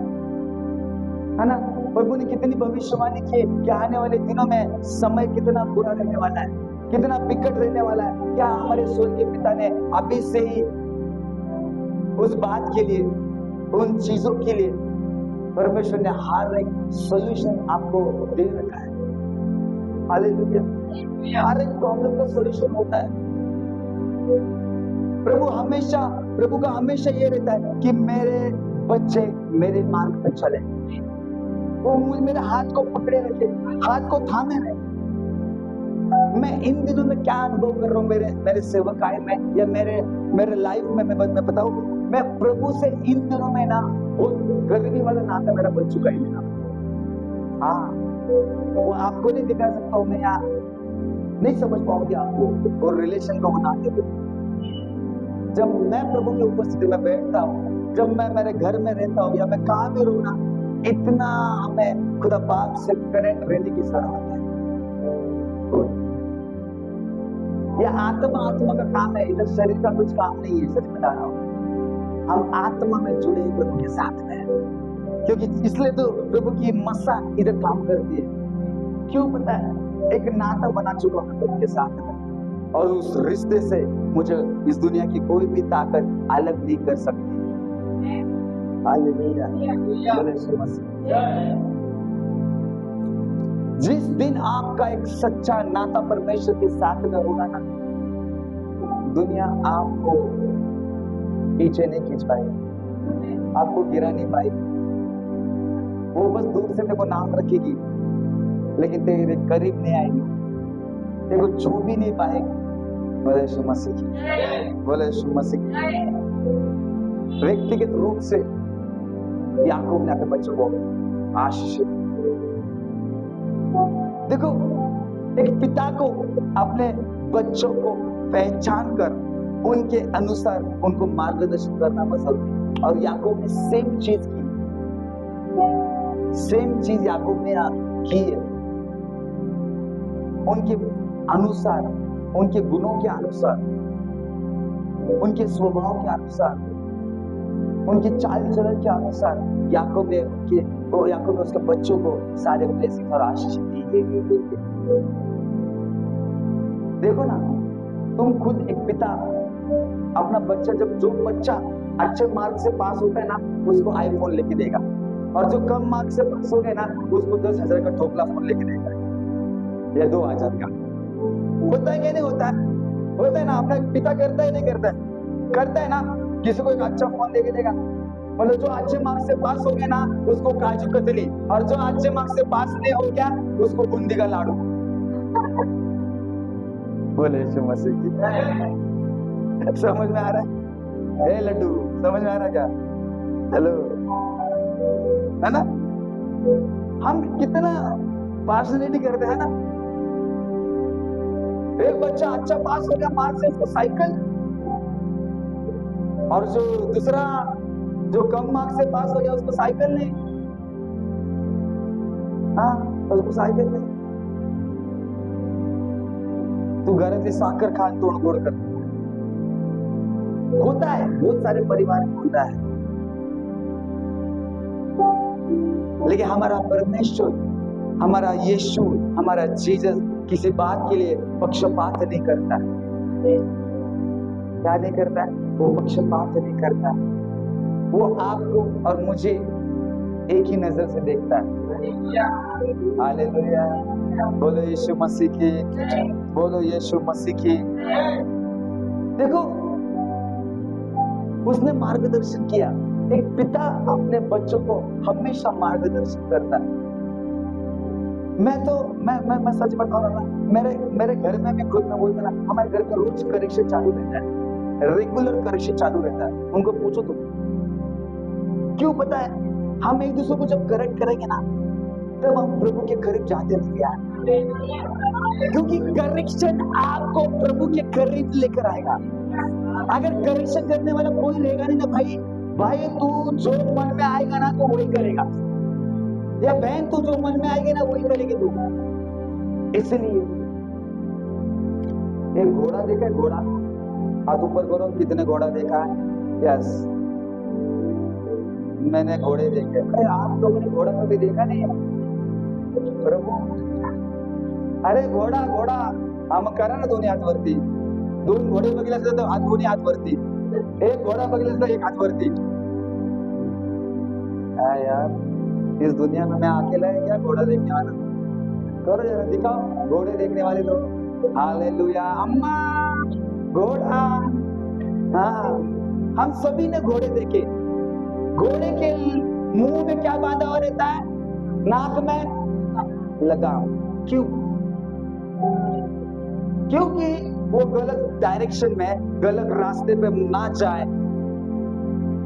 ना। प्रभु ने कितनी भविष्यवाणी की कि आने वाले दिनों में समय कितना बुरा रहने वाला है, कितना विकट रहने वाला है। क्या हमारे स्वर्गीय पिता ने अभी से ही उस बात के लिए, उन चीजों के लिए परमेश्वर ने हर एक सॉल्यूशन आपको दे रखा है, हालेलुया। हर एक प्रॉब्लम का सॉल्यूशन होता है। प्रभु का हमेशा ये रहता है कि मेरे बच्चे मेरे मार्ग पर चले, वो मेरे हाथ को पकड़े रखे, हाथ को थामे रहे। मैं इन दिनों में क्या अनुभव कर रहा हूँ मेरे सेवकाई में या मेरे लाइफ में, मैं बताऊं, मैं प्रभु से इन दिनों में ना बहुत गरीबी वाला नाता मेरा बन चुका है। हाँ, वो आपको नहीं दिखा सकता हूँ, मैं यहाँ नहीं समझ पाऊंगी आपको और रिलेशन को बनाते हुए। जब मैं प्रभु की उपस्थिति में बैठता हूँ, जब मैं मेरे घर में रहता हूँ या मैं कहाँ भी रहूँ ना, इतना हमें खुदा बाप से कनेक्ट रहने की जरूरत है। यह आत्मा का काम है, इधर शरीर का कुछ काम नहीं है। सच बता रहा हूँ, हम आत्मा में जुड़े प्रभु के साथ में, क्योंकि इसलिए तो प्रभु की मसा इधर काम करती है। क्यों पता है? एक नाता बना चुका हूँ प्रभु के साथ में, और उस रिश्ते से मुझे इस दुनिया की कोई भी ताकत अलग नहीं कर सकती। हालेलुया, जिस दिन आपका एक सच्चा नाता परमेश्वर के साथ में होगा ना, दुनिया आपको पीछे नहीं खींच पाएगी, आपको गिरा नहीं पाएगी। वो बस दूर से देखो नाम रखेगी, लेकिन तेरे करीब नहीं आएगी, देखो छू भी नहीं पाएगी। बोले यीशु मसीह की, बोले यीशु मसीह की। व्यक्तिगत रूप से याकूब ने अपने बच्चों को आशीष, देखो, एक पिता को अपने बच्चों को पहचान कर उनके अनुसार उनको मार्गदर्शन करना पसंद है। और याकूब ने सेम चीज याकूब ने की है। उनके अनुसार, उनके गुणों के अनुसार, उनके स्वभाव के अनुसार, उनके चाल चलन के अनुसार याकूब ने उसके बच्चों को सारे ब्लेसिंग और आशीष दी। देखो ना, तुम खुद एक पिता अपना बच्चा, जो बच्चा अच्छे मार्क से पास होता है ना, उसको आईफोन लेके देगा, और जो कम मार्क से पास हो गए ना, उसको 10,000 का ठोकला फोन लेके देगा या 2,000 का। होता है क्या? नहीं होता है? होता है ना। अपना पिता करता है, नहीं करता है? करता है ना। किसी को एक अच्छा फोन लेके देगा, मतलब जो अच्छे मार्क्स से पास हो गया ना, उसको काजू कतली, और जो अच्छे मार्क्स से पास नहीं हो गया, उसको बूंदी का लाडू। बोले यीशु मसीह की। समझ में आ रहा है? लड्डू, समझ में आ रहा है क्या? हेलो, है ना? हम कितना पार्शलिटी करते हैं ना। एक बच्चा अच्छा पास हो गया मार्क्स से, उसको साइकिल, और जो दूसरा जो कम मार्क्स से पास हो गया, उसको साइकिल नहीं। हाँ, उसको साइकिल नहीं। तू घरातली साखर खान तोड़ गोड़ कर। होता है, बहुत सारे परिवार में होता है। लेकिन हमारा परमेश्वर, हमारा यीशु, हमारा जीसस किसी बात के लिए पक्षपात नहीं करता है। क्या नहीं करता है? वो पक्षपात नहीं करता है। वो आपको और मुझे एक ही नजर से देखता है। हालेलुया, बोलो यीशु मसीह की, बोलो यीशु मसीह की। देखो, उसने मार्गदर्शन किया। एक पिता अपने बच्चों को हमेशा मार्गदर्शन करता है। मैं सच बता रहा हूँ, मेरे घर में भी खुद में बोलता ना, हमारे घर का रोज करेक्शन चालू रहता है, रेगुलर करेक्शन चालू रहता है। उनको पूछो तो क्यों? पता है, हम एक दूसरे को जब करेक्ट करेंगे ना, तब हम प्रभु के करीब जाते रहेंगे यार। क्योंकि करेक्शन आपको प्रभु के करीब लेकर आएगा। अगर करेक्शन करने वाला कोई रहेगा नहीं ना, भाई तू जो मन में आएगा ना, तो वही करेगा। या बहन तू जो मन में आएगी ना वही करेगी तू। इसलिए एक घोड़ा देखा है, घोड़ा, हाथ ऊपर करो, कितने घोड़ा देखा है? यस, मैंने घोड़े देखे। अरे आप लोगों ने घोड़ा कभी देखा नहीं है प्रभु? अरे घोडा घोडा आम करा ना दोन्ही हात वरती, दोन घोडे बघितले असते तर दोन्ही हात वरती, एक घोडा बघितला तर एक हात वरती। यार इस दुनिया में मैं अकेला है क्या घोड़ा देखने वाला? करो जरा, दिखाओ घोड़े देखने वाले लोग। हालेलुया। अम्मा घोड़ा, हाँ हम सभी ने घोड़े देखे। घोड़े के मुंह में क्या बांधा हुआ रहता है? नाक में लगाम। क्यों? क्योंकि वो गलत डायरेक्शन में, गलत रास्ते पे ना जाए।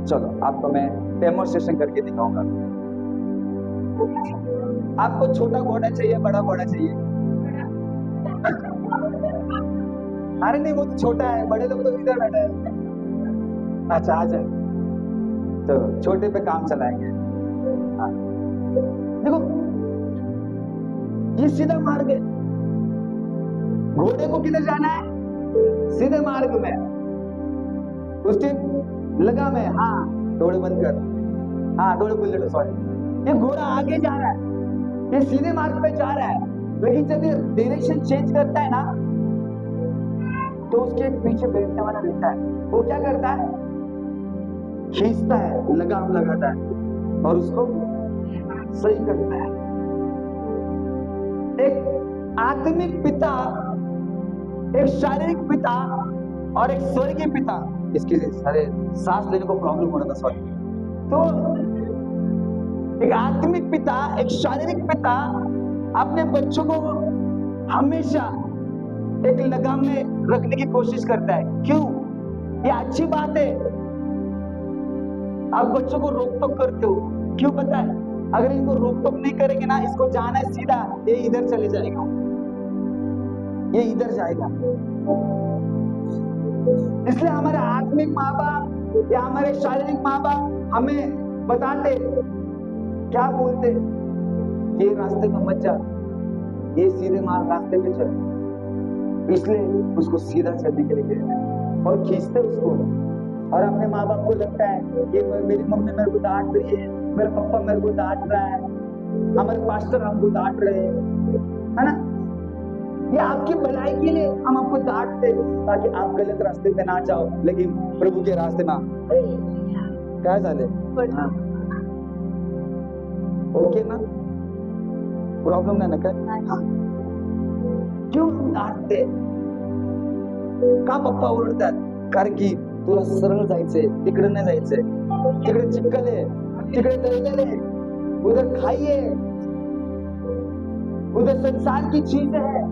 चलो आपको मैं डेमोन्स्ट्रेशन करके दिखाऊंगा। आपको छोटा घोड़ा चाहिए, बड़ा घोड़ा चाहिए? अरे नहीं, वो तो छोटा है, बड़े लोग तो इधर बैठे हैं। अच्छा आ जाए, चलो छोटे पे काम चलाएंगे। हाँ। देखो ये सीधा मार्ग है, घोड़े को किधर जाना है? सीधे मार्ग में, उसके लगा में। हाँ थोड़े बंद कर, हाँ थोड़े खुले लो, सॉरी। ये घोड़ा आगे जा रहा है, ये सीधे मार्ग पे जा रहा है, लेकिन जब ये डायरेक्शन चेंज करता है ना तो उसके पीछे बैठने वाला रहता है, वो क्या करता है? खींचता है, लगाम लगाता है और उसको सही करता है। एक आत्मिक पिता, एक शारीरिक पिता और एक स्वर्गीय पिता। इसके सारे सांस लेने को प्रॉब्लम हो रहा था, सॉरी। तो एक आत्मिक पिता, एक शारीरिक पिता अपने बच्चों को हमेशा एक लगाम में रखने की कोशिश करता है। क्यों? ये अच्छी बात है, आप बच्चों को रोक टोक करते हो। क्यों पता है? अगर इनको रोक टोक नहीं करेंगे ना, इसको जाना है सीधा, ये इधर चले जाएगा, ये इधर जाएगा। इसलिए हमारे आत्मिक माँ बाप या हमारे शारीरिक माँ बाप हमें बताते, क्या बोलते? ये रास्ते में मत जा, ये सीधे मार्ग रास्ते पे चल। इसलिए उसको सीधा चलने के लिए और खींचते उसको। और अपने माँ बाप को लगता है कि मेरी मम्मी मेरे को डांट रही है, मेरा पापा मेरे को डांट रहा है, हमारे पास्टर हमको डांट रहे हैं, है ना? ये आपकी भलाई के लिए हम आपको डांटते ताकि आप गलत रास्ते पे ना जाओ, लेकिन प्रभु के रास्ते में क्या झाले? ओके ना, प्रॉब्लेम नाही ना काय? क्यों डांटते? का पप्पा ओरडतात? कारण की तुला सरळ जायचंय, तिकडे नाही जायचंय, तिकडे चिखल आहे, तिकडे दलदल आहे, उधर खाई है, उधर संसार की चीज है।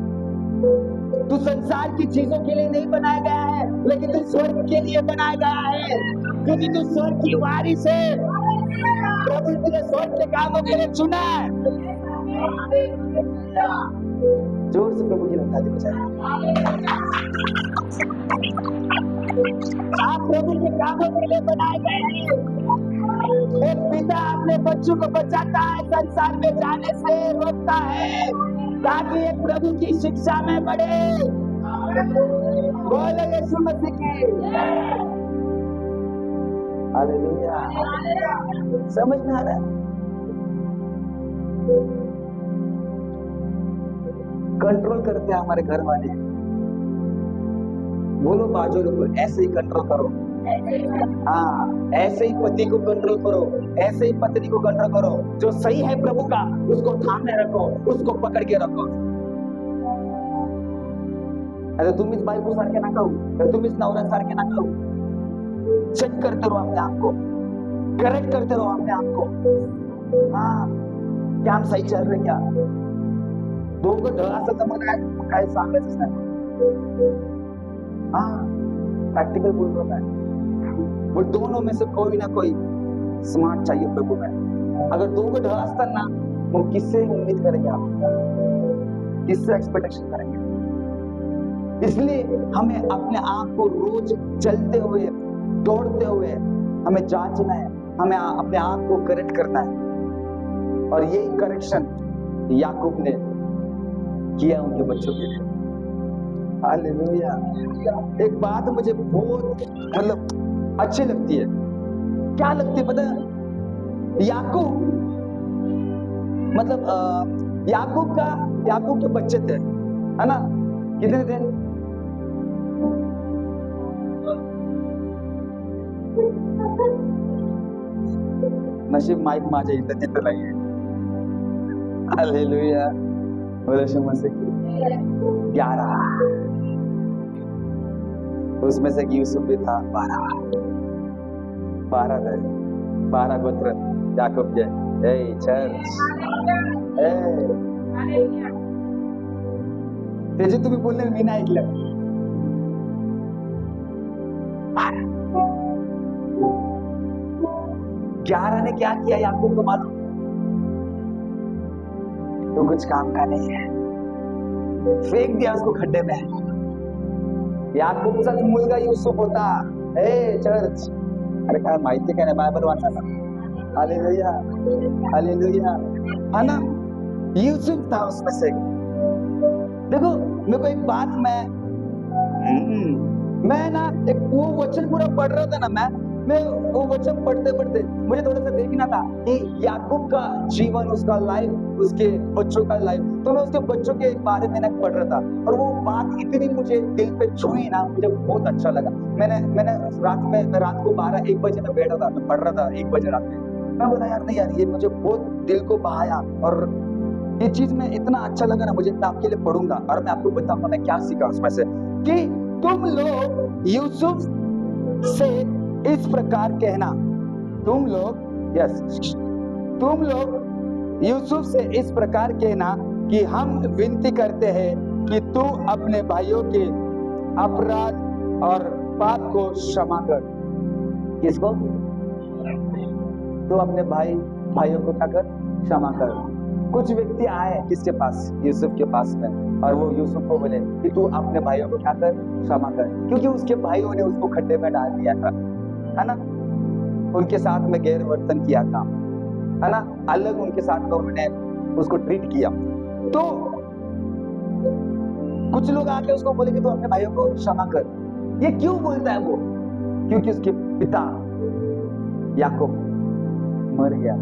तू संसार की चीजों के लिए नहीं बनाया गया है, लेकिन तू स्वर्ग के लिए बनाया गया है, क्योंकि तू स्वर्ग की वारिस है। प्रभु तुझे स्वर्ग के कामों के लिए चुना है। जोर से प्रभु की ताली बजाएं। आप प्रभु के कामों के लिए बनाए गए हैं। एक पिता अपने बच्चों को बचाता है, संसार में जाने से रोकता है, ताकि एक प्रभु की शिक्षा में बढ़े। बोलो यीशु मसीह की हालेलुया। समझ में आ रहा है? कंट्रोल करते हैं हमारे घर वाले। बोलो बाजू लोगों, ऐसे ही कंट्रोल करो। हाँ, ऐसे ही पति को कंट्रोल करो, ऐसे ही पत्नी को कंट्रोल करो। जो सही है प्रभु का, उसको थामे रखो, उसको पकड़ के रखो। अरे तुम्हीच बायको सारखे ना खाऊ, तुम्हीच नवरा सारखे ना खाऊ। चेक करते रहो अपने आप को, करेक्ट करते रहो अपने आप को। हाँ, क्या हम सही चल रहे क्या? दोघं ढळ असं तर मग काय सांगायचंच नाही। हाँ, प्रैक्टिकल बोल रहा है। वो दोनों में से कोई ना कोई स्मार्ट चाहिए प्रभु में। अगर दोघं ढळ असतात ना, मग किससे उम्मीद करेंगे आप? किससे एक्सपेक्टेशन करेंगे? इसलिए हमें अपने आप को रोज चलते हुए, दौड़ते हुए हमें जांचना है, हमें अपने आप को करेक्ट करना है। और यही करेक्शन याकूब ने किया उनके बच्चों के लिए। हालेलुया। एक बात मुझे बहुत मतलब अच्छी लगती है, क्या लगती है पता है? याकूब मतलब याकूब के बच्चे थे, है ना? कितने थे? नसीब माइक में आ जाए इतना चित्र लाइए। हालेलुया। बोलो शम्मा से 11, उसमें से यूसुफ भी था 12 थे, 12 गोत्र याकूब के। हे चर्च, त्याचे तुम्ही बोलले मी नाही ऐकलं। 11 ने क्या किया याकूब को मालूम? तो कुछ काम का नहीं है, फेंक दिया उसको खड्डे में। याकूबचाच मुलगा युसूफ होता। हे चर्च, अरे काय माहिती काय नाही, बायबल वाचा ना। हालेलुया, हालेलुया, है ना? यूसुफ था उसमें से। देखो मेरे को एक बात, मैं ना एक वो वचन पूरा पढ़ रहा था ना, मैं वो वचन पढ़ते पढ़ते मुझे थोड़ा सा देखना था कि याकूब का जीवन, उसका लाइफ, उसके बच्चों का लाइफ, तो मैं उसके बच्चों के बारे में ना पढ़ रहा था और वो बात इतनी मुझे दिल पे छुई ना, मुझे बहुत अच्छा लगा। मैंने रात को 12-1 बजे में बैठा था, मैं पढ़ रहा था 1 बजे रात में। मैं बोला यार नहीं यार, ये मुझे बहुत दिल को बहाया और ये चीज में इतना अच्छा लगा ना मुझे, मैं आपके लिए पढ़ूंगा और मैं आपको बताऊंगा मैं क्या सीखा उसमें से। कि तुम लोग यूसुफ से इस प्रकार कहना, तुम लोग यूसुफ से इस प्रकार कहना कि हम विनती करते हैं कि तू अपने भाइयों के अपराध और पाप को क्षमा कर। किसको? तू अपने भाइयों को क्या कर? क्षमा कर। कुछ व्यक्ति आए किसके पास? यूसुफ के पास में, और वो यूसुफ को बोले कि तू अपने भाइयों को क्या कर? क्षमा कर। क्योंकि उसके भाइयों ने उसको खड्डे में डाल दिया था, है ना? उनके साथ में गैर वर्तन किया था, है ना? अलग उनके साथ में उन्होंने उसको ट्रीट किया। तो कुछ लोग आके उसको बोले कि तू अपने भाइयों को क्षमा कर। ये क्यों बोलता है वो? क्योंकि उसके पिता याकूब मर गया।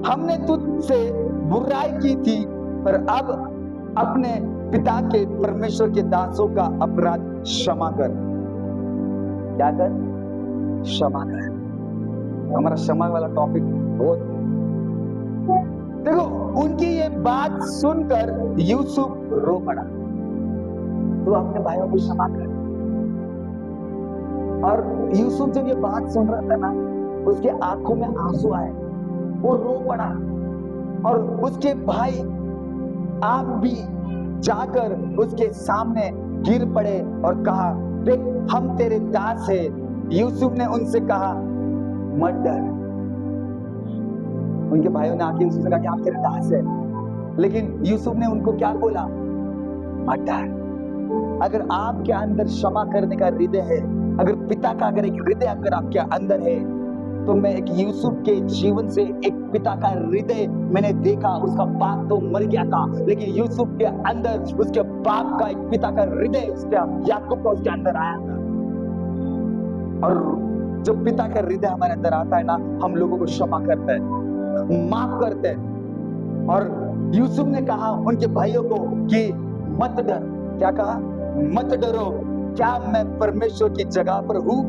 हमने तुझसे बुराई की थी, पर अब अपने पिता के परमेश्वर के दासों का अपराध क्षमा कर। क्या कर? क्षमा कर। हमारा क्षमा वाला टॉपिक बहुत। देखो उनकी ये बात सुनकर यूसुफ रो पड़ा। तू अपने भाइयों को क्षमा कर। और यूसुफ जब ये बात सुन रहा था ना, उसके आंखों में आंसू आए, वो रो पड़ा। और उसके भाई आप भी जाकर उसके सामने गिर पड़े और कहा, देख हम तेरे दास है। यूसुफ ने उनसे कहा, मत डर। उनके भाइयों ने आके यूसुफ से कहा कि हम तेरे दास है, लेकिन यूसुफ ने उनको क्या बोला? मत डर। अगर आपके अंदर क्षमा करने का हृदय है, अगर पिता का अगर एक हृदय अगर आपके अंदर है, तो मैं एक यूसुफ के जीवन से एक पिता का हृदय मैंने देखा। उसका बाप तो मर गया था, लेकिन यूसुफ के अंदर उसके बाप का एक पिता का हृदय, उसका याकूब का उसके अंदर आया था। और जब पिता का हृदय हमारे अंदर आता है ना, हम लोगों को क्षमा करते हैं, माफ करते हैं। और यूसुफ ने कहा उनके भाइयों को कि मत डर। क्या कहा? मत डरो, क्या मैं परमेश्वर की जगह पर हूं?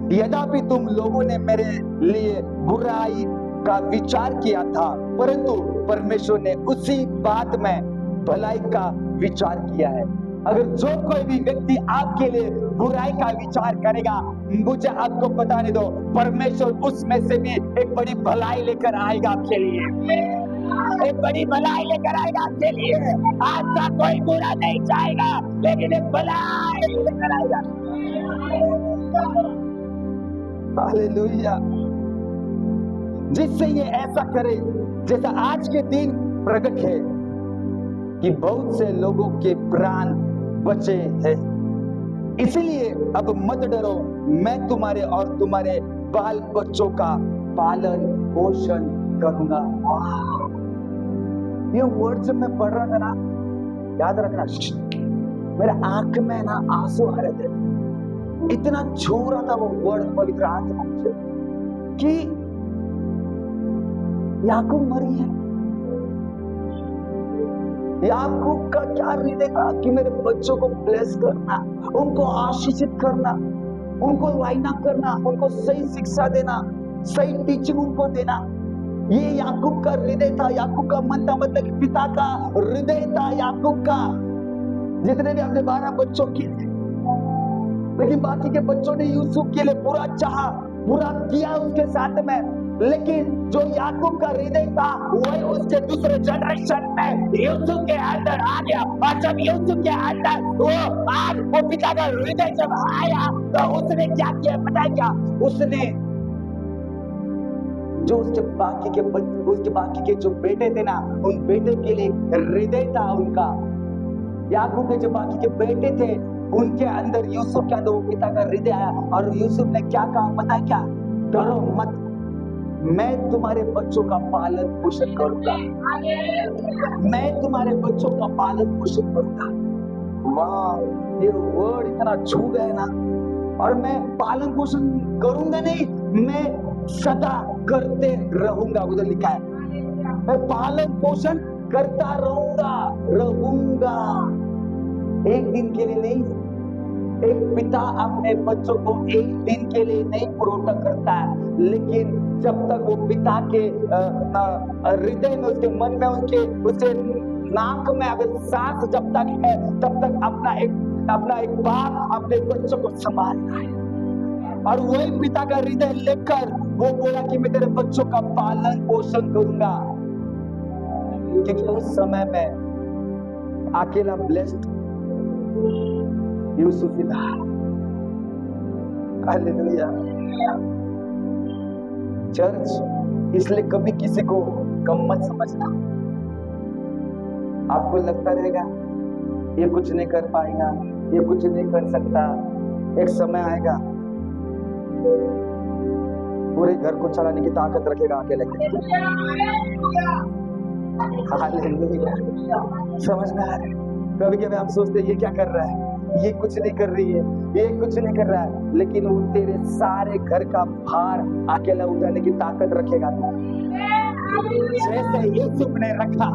यद्यपि तुम लोगों ने मेरे लिए बुराई का विचार किया था, परंतु परमेश्वर ने उसी बात में भलाई का विचार किया है। अगर जो कोई भी व्यक्ति आपके लिए बुराई का विचार करेगा, मुझे आपको बताने दो, परमेश्वर उसमें से भी एक बड़ी भलाई लेकर आएगा आपके लिए। एक बड़ी भलाई लेकर आएगा आपके लिए। आपका कोई बुरा नहीं चाहेगा, लेकिन एक भलाई लेकर आएगा। हालेलुया। जिससे ये ऐसा करे जैसा आज के दिन प्रकट है कि बहुत से लोगों के प्राण बचे हैं। इसलिए अब मत डरो, मैं तुम्हारे और तुम्हारे बाल बच्चों का पालन पोषण करूंगा। ये वर्ड जब मैं पढ़ रहा था ना, याद रखना, मेरे आंख में ना आंसू आ रहे थे, इतना छू रहा था वो वर्ड पवित्र आत्मा मुझे कि याकूब मरी है। याकूब का क्या हृदय था कि मेरे बच्चों को ब्लेस करना, उनको आशीषित करना, उनको लाइन अप करना, उनको सही शिक्षा देना, सही टीचिंग उनको देना। ये याकूब का हृदय था, याकूब का मन था, मतलब कि पिता का हृदय था याकूब का। जितने भी अपने 12 बच्चों के लिए, लेकिन बाकी के बच्चों ने यूसुफ के लिए बुरा चाहा, बुरा किया उसके साथ में, लेकिन जो याकूब का हृदय था वही उसके दूसरे जनरेशन में यूसुफ के अंदर आ गया। और जब यूसुफ के अंदर वो पिता का हृदय जब आया तो उसने क्या किया पता है क्या? उसने जो उसके बाकी के जो बेटे थे ना, उन बेटे के लिए हृदय था उनका। याकूब के जो बाकी के बेटे थे उनके अंदर, यूसुफ के अंदर वो पिता का हृदय आया। और यूसुफ ने क्या कहा पता है क्या? डरो मत, मैं तुम्हारे बच्चों का पालन पोषण करूंगा, मैं तुम्हारे बच्चों का पालन पोषण करूंगा। वाह, ये वर्ड इतना छू गए ना। और मैं पालन पोषण करूंगा नहीं, मैं सदा करते रहूंगा। उधर लिखा है मैं पालन पोषण करता रहूंगा। एक दिन के लिए नहीं। एक पिता अपने बच्चों को एक दिन के लिए नहीं प्रोटेक्ट करता है, लेकिन जब तक वो पिता के हृदय में, उसके मन में, उसके नाक में अगर सांस जब तक है, तब तक अपना एक बाप अपने बच्चों को संभालता है। और वही पिता का हृदय लेकर वो बोला कि मैं तेरे बच्चों का पालन पोषण करूंगा। क्योंकि उस समय में अकेला ब्लेस्ड यूसुफ ही था। हालेलुया। चर्च, इसलिए कभी किसी को कम मत समझना। आपको लगता रहेगा ये कुछ नहीं कर पाएगा, ये कुछ नहीं कर सकता, एक समय आएगा पूरे घर को चलाने की ताकत रखेगा अकेले। हालेलुया। समझ में आ रहा है? कभी कभी हम सोचते हैं ये क्या कर रहा है, ये कुछ नहीं कर रही है, ये कुछ नहीं कर रहा है, लेकिन वो तेरे सारे घर का भार अकेला उठाने की ताकत रखेगा। जैसे यूसुफ ने रखा,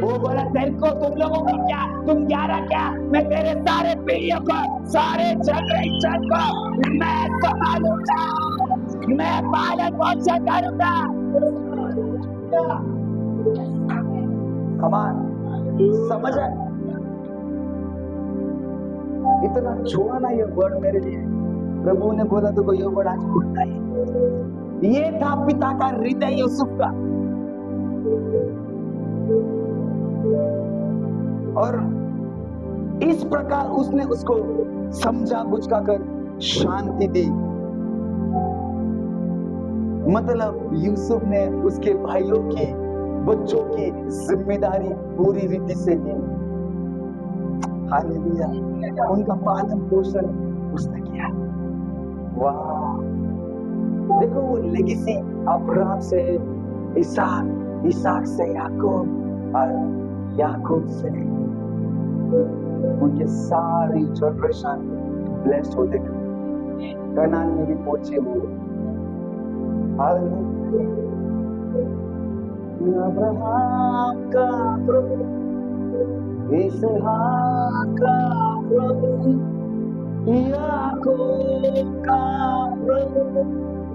वो बोला तेरे को, तुम लोगों को क्या, तुम 11 क्या, मैं तेरे सारे पीढ़ियों को, सारे जनरेशन को मैं संभालूंगा, मैं पालन पोषण करूंगा। कमान समझ है? इतना छुआ ना ये वर्ड मेरे लिए। प्रभु ने बोला तो ये वर्ड आज खुलता है। ये था पिता का हृदय यूसुफ का। और इस प्रकार उसने उसको समझा बुझा कर शांति दी। मतलब यूसुफ ने उसके भाइयों की, बच्चों की जिम्मेदारी पूरी रीति से ली। हालेलुया। उनका पालन पोषण उसने किया। वाह, देखो वो लेगेसी अब्राहम से इसहाक, इसहाक से याकूब, और याकूब से उनके सारी जनरेशन ब्लेस्ड होते गए, कनान में भी पहुंचे हुए। अब्राहम का प्रभु, इसहाक का प्रभु, याकूब का प्रभु,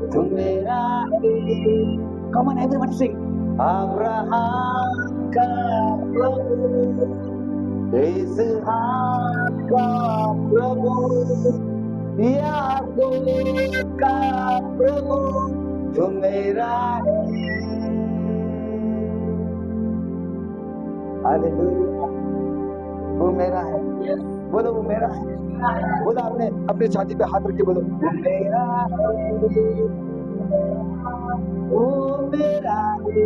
तू मेरा है। Come on, everyone sing. Abraham का प्रभु, इसहाक का प्रभु, याकूब का प्रभु, तू मेरा है। हालेलुया। वो मेरा है। बोलो वो मेरा है। बोलो आपने अपने छाती पे हाथ रख के बोलो वो मेरा है, वो मेरा है।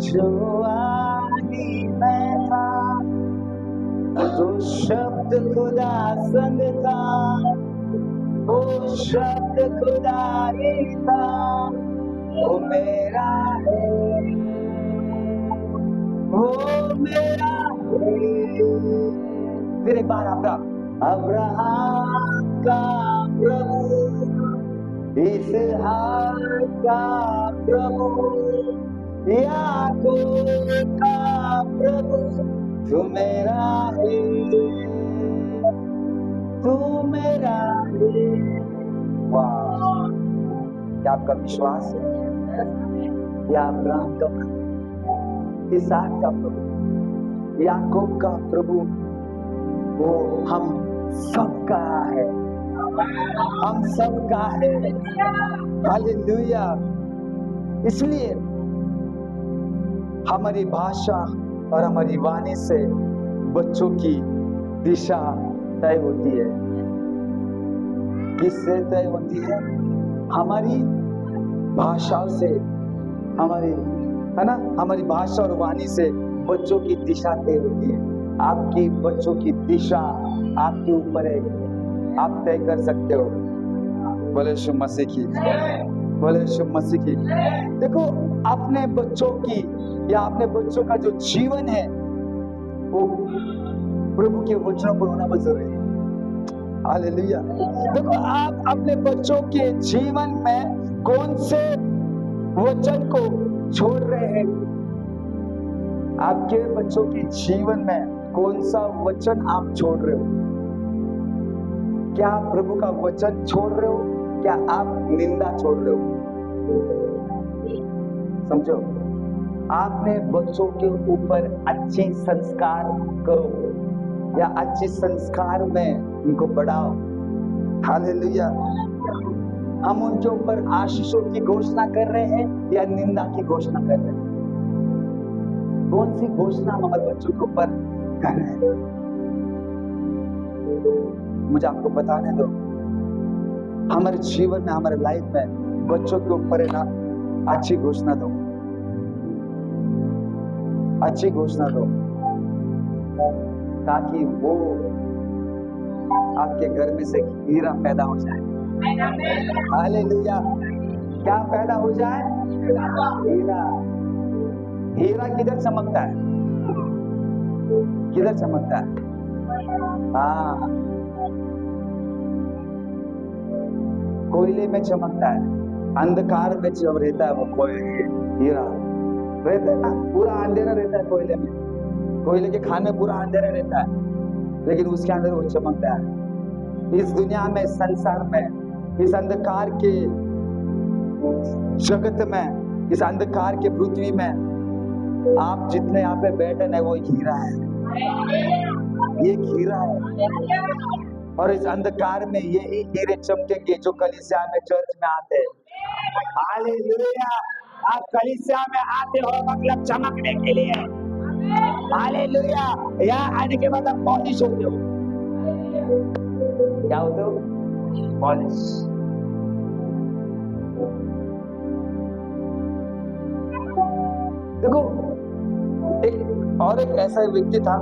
जो आदि में था, जो शब्द खुदा संग था, वो शब्द खुदाई था, वो मेरा है, वो मेरा है। फिर एक बार आपका अब्राहम का प्रभु, इसहाक का प्रभु, याकूब का प्रभु, तू मेरा है, तू मेरा है। वाह, क्या आपका विश्वास है? या अब्राहम का प्रभु, इसहाक का प्रभु, याकूब का प्रभु वो हम सबका है, हम सबका है। हालेलुया। इसलिए हमारी भाषा और हमारी वाणी से बच्चों की दिशा तय होती है। किससे तय होती है? हमारी भाषा से, हमारी, है ना, हमारी भाषा और वाणी से बच्चों की दिशा तय होती है। आपकी बच्चों की दिशा आपके ऊपर है, आप तय कर सकते हो। बोले यीशु मसीह की, बोले यीशु मसीह की। देखो, अपने बच्चों की या अपने बच्चों का जो जीवन है वो प्रभु के वचनों पर होना बहुत जरूरी है। हालेलुया। देखो, आप अपने बच्चों के जीवन में कौन से वचन को छोड़ रहे हैं? आपके बच्चों के जीवन में कौन सा वचन आप छोड़ रहे हो? क्या आप प्रभु का वचन छोड़ रहे हो? क्या आप निंदा छोड़ रहे हो? समझो, आपने बच्चों के ऊपर अच्छी संस्कार करो या अच्छी संस्कार में उनको बढ़ाओ। हालेलुया। हम उनके ऊपर आशीषों की घोषणा कर रहे हैं या निंदा की घोषणा कर रहे हैं? कौन सी घोषणा हम हमारे बच्चों के ऊपर कर रहे हैं? मुझे आपको बताने दो, हमारे जीवन में, हमारे लाइफ में बच्चों के ऊपर है ना, अच्छी घोषणा दो, अच्छी घोषणा दो, ताकि वो आपके घर में से हीरा पैदा हो जाए। हालेलुया। क्या पैदा हो जाए? हीरा। हीरा किधर चमकता है? किधर चमकता है? हाँ, कोयले में चमकता है, अंधकार में जब रहता है वो हीरा रहता है ना, पूरा अंधेरा रहता है कोयले में, कोयले के खाने पूरा अंधेरा रहता है, लेकिन उसके अंदर वो चमकता है। इस दुनिया में, संसार में, इस अंधकार के जगत में, इस अंधकार के पृथ्वी में आप जितने यहाँ पे बैठे हैं वो एक हीरा है, ये हीरा है। और इस अंधकार में ये हीरे चमकेंगे जो कलीसिया में, चर्च में आते हैं। हालेलुया। आप कलीसिया में आते हो मतलब चमकने के लिए। हालेलुया। यहाँ आने के बाद आप पॉलिश होते हो। क्या होते हो? पॉलिश। देखो, एक ऐसा व्यक्ति था,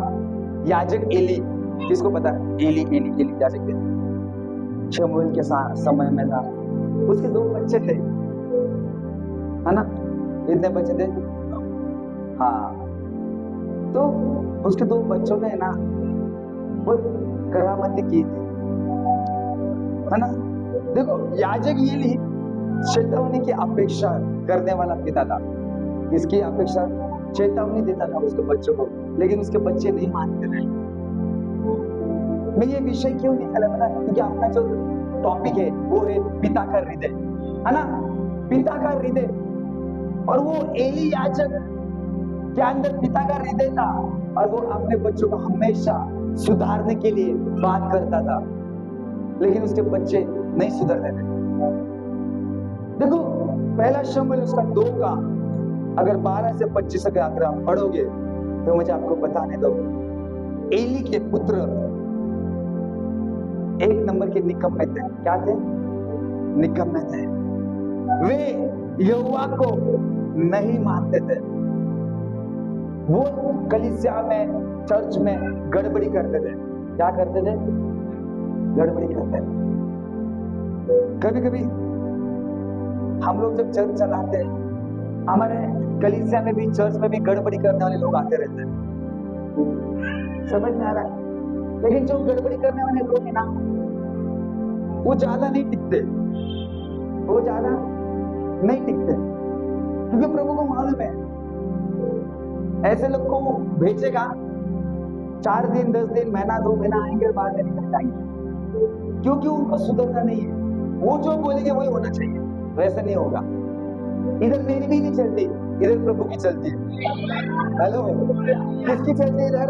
याजक एली। किसको पता है? एली याजक थे। शमूएल के समय में था। उसके 2 बच्चे थे, है ना? कितने बच्चे थे? हाँ। तो उसके 2 बच्चों ने ना वो करामती की थी, है ना? देखो, याजक एली चेतावनी की अपेक्षा करने वाला पिता था। इसकी अपेक्षा चेतावनी देता था उसके बच्चों को, लेकिन उसके बच्चे नहीं मानते थे। मैं ये विषय क्यों निकाला पता है? क्योंकि अपना जो टॉपिक है वो है पिता का हृदय, है ना? पिता का हृदय। और वो एली याजक के अंदर पिता का हृदय था, और वो अपने बच्चों को हमेशा सुधारने के लिए बात करता था, लेकिन उसके बच्चे नहीं सुधरते थे। देखो, पहला शमूएल उसका 2 का अगर 12 से 25 तक अगर आप पढ़ोगे तो मुझे आपको बताने दो, एली के पुत्र 1 नंबर के निकम्मे थे। क्या थे? निकम्मे थे। वे यहोवा को नहीं मानते थे। वो कलीसिया में, चर्च में गड़बड़ी करते थे। क्या करते थे? गड़बड़ी करते थे। कभी कभी हम लोग जब चर्च चलाते हैं, हमारे कलीसिया में भी, चर्च में भी गड़बड़ी करने वाले लोग आते रहते हैं। समझ में आ रहा है? लेकिन जो गड़बड़ी करने वाले लोग हैं ना, वो ज्यादा नहीं टिकते, वो ज्यादा नहीं टिकते, क्योंकि प्रभु को मालूम है ऐसे लोग को भेजेगा, 4 दिन 10 दिन महीना 2 महीना आएंगे और बाद में निकल जाएंगे, क्योंकि उनको सुधरना नहीं है। वो जो बोलेंगे वही होना चाहिए, वैसे नहीं होगा। इधर मेरी भी नहीं चलती, इधर प्रभु की चलती है। हेलो, किसकी चलती है इधर?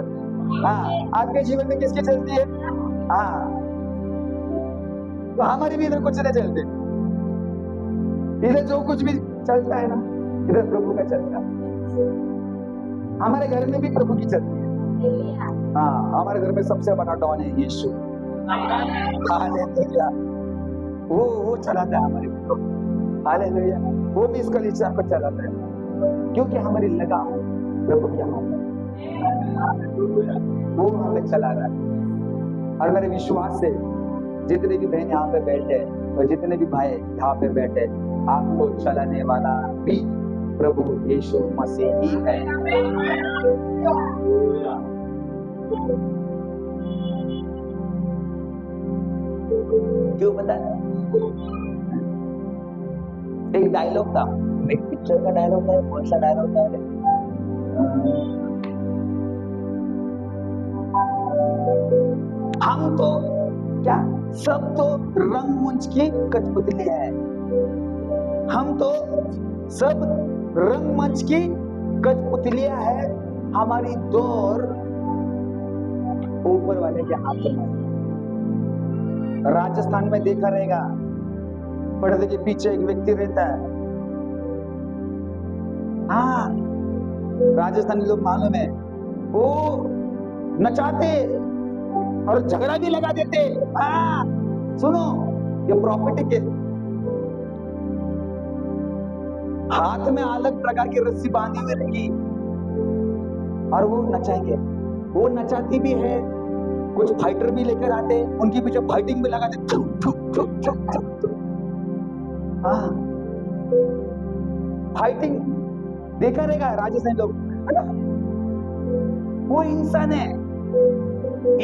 हाँ, आपके जीवन में किसकी चलती है? हाँ, तो हमारी भी इधर कुछ नहीं चलते। इधर जो कुछ भी चलता है ना, इधर प्रभु का चलता है। हमारे घर में भी प्रभु की चलती है। हाँ, हमारे घर में सबसे बड़ा डॉन है यीशु। हालेलुया, वो चलाता है हमारे को। हालेलुया, वो भी इस कलीसिया को चलाता है, क्योंकि हमारी लगाव प्रभु के हाथ में, वो हमें चला रहा है। और मेरे विश्वास से जितने भी बहन यहाँ पे बैठे और जितने भी भाई यहाँ पे बैठे, आपको चलाने वाला भी प्रभु यीशु मसीह ही है। क्यों पता है? एक डायलॉग था, एक पिक्चर का डायलॉग है। कौन सा डायलॉग है? हम तो क्या, सब तो रंगमंच की कठपुतली है। हम तो सब रंगमंच की कठपुतलियां है। हमारी दौड़ ऊपर वाले के हाथ में। राजस्थान में देखा रहेगा, पर्दे के पीछे एक व्यक्ति रहता है। हाँ, राजस्थानी लोग मालूम है, वो नचाते और झगड़ा भी लगा देते। हाँ, सुनो, ये प्रॉफिटिक है। हाथ में अलग प्रकार की रस्सी बांधी हुई रहेगी और वो नचाएंगे। वो नचाती भी है, कुछ फाइटर भी लेकर आते, उनके पीछे फाइटिंग भी लगाते। हाँ, फाइटिंग देखा रहेगा राजस्थानी लोग, है ना? वो इंसान है,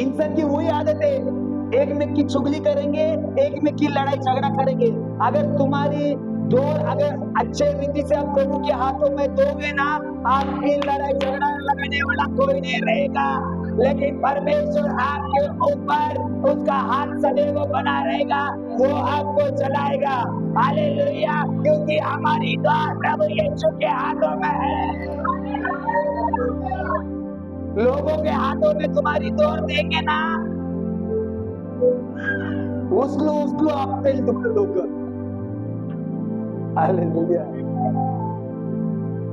इंसान की वही आदत है, एक में की चुगली करेंगे, एक में की लड़ाई झगड़ा करेंगे। अगर तुम्हारी दौड़ अगर अच्छे रीति से आप प्रभु के हाथों में दोगे ना, आपकी लड़ाई झगड़ा लगाने वाला कोई नहीं रहेगा, लेकिन परमेश्वर आपके ऊपर उसका हाथ सदैव बना रहेगा, वो आपको चलाएगा। हालेलुया, क्योंकि हमारी दौड़ प्रभु यीशु के हाथों में है। लोगों के हाथों में तुम्हारी दौड़ देंगे ना, उसलो आपके लोग। हालेलुया,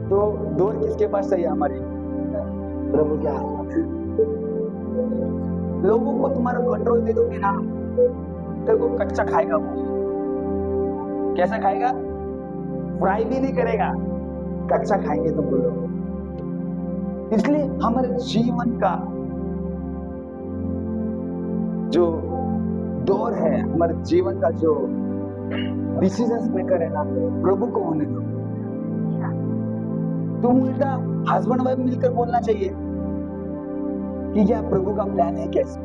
तो दौड़ किसके पास चाहिए? हमारी प्रभु के हाथ में। लोगों को तुम्हारा कंट्रोल दे दोगे ना, तेरे को कच्चा खाएगा वो। कैसा खाएगा? फ्राई भी नहीं करेगा, कच्चा खाएंगे तुम लोग। इसलिए हमारे जीवन का जो दौर है, हमारे जीवन का जो डिसीजन मेकर है ना, प्रभु को होने दो। तुम उल्टा हस्बैंड वाइफ मिलकर बोलना चाहिए कि क्या प्रभु का प्लान है? कैसे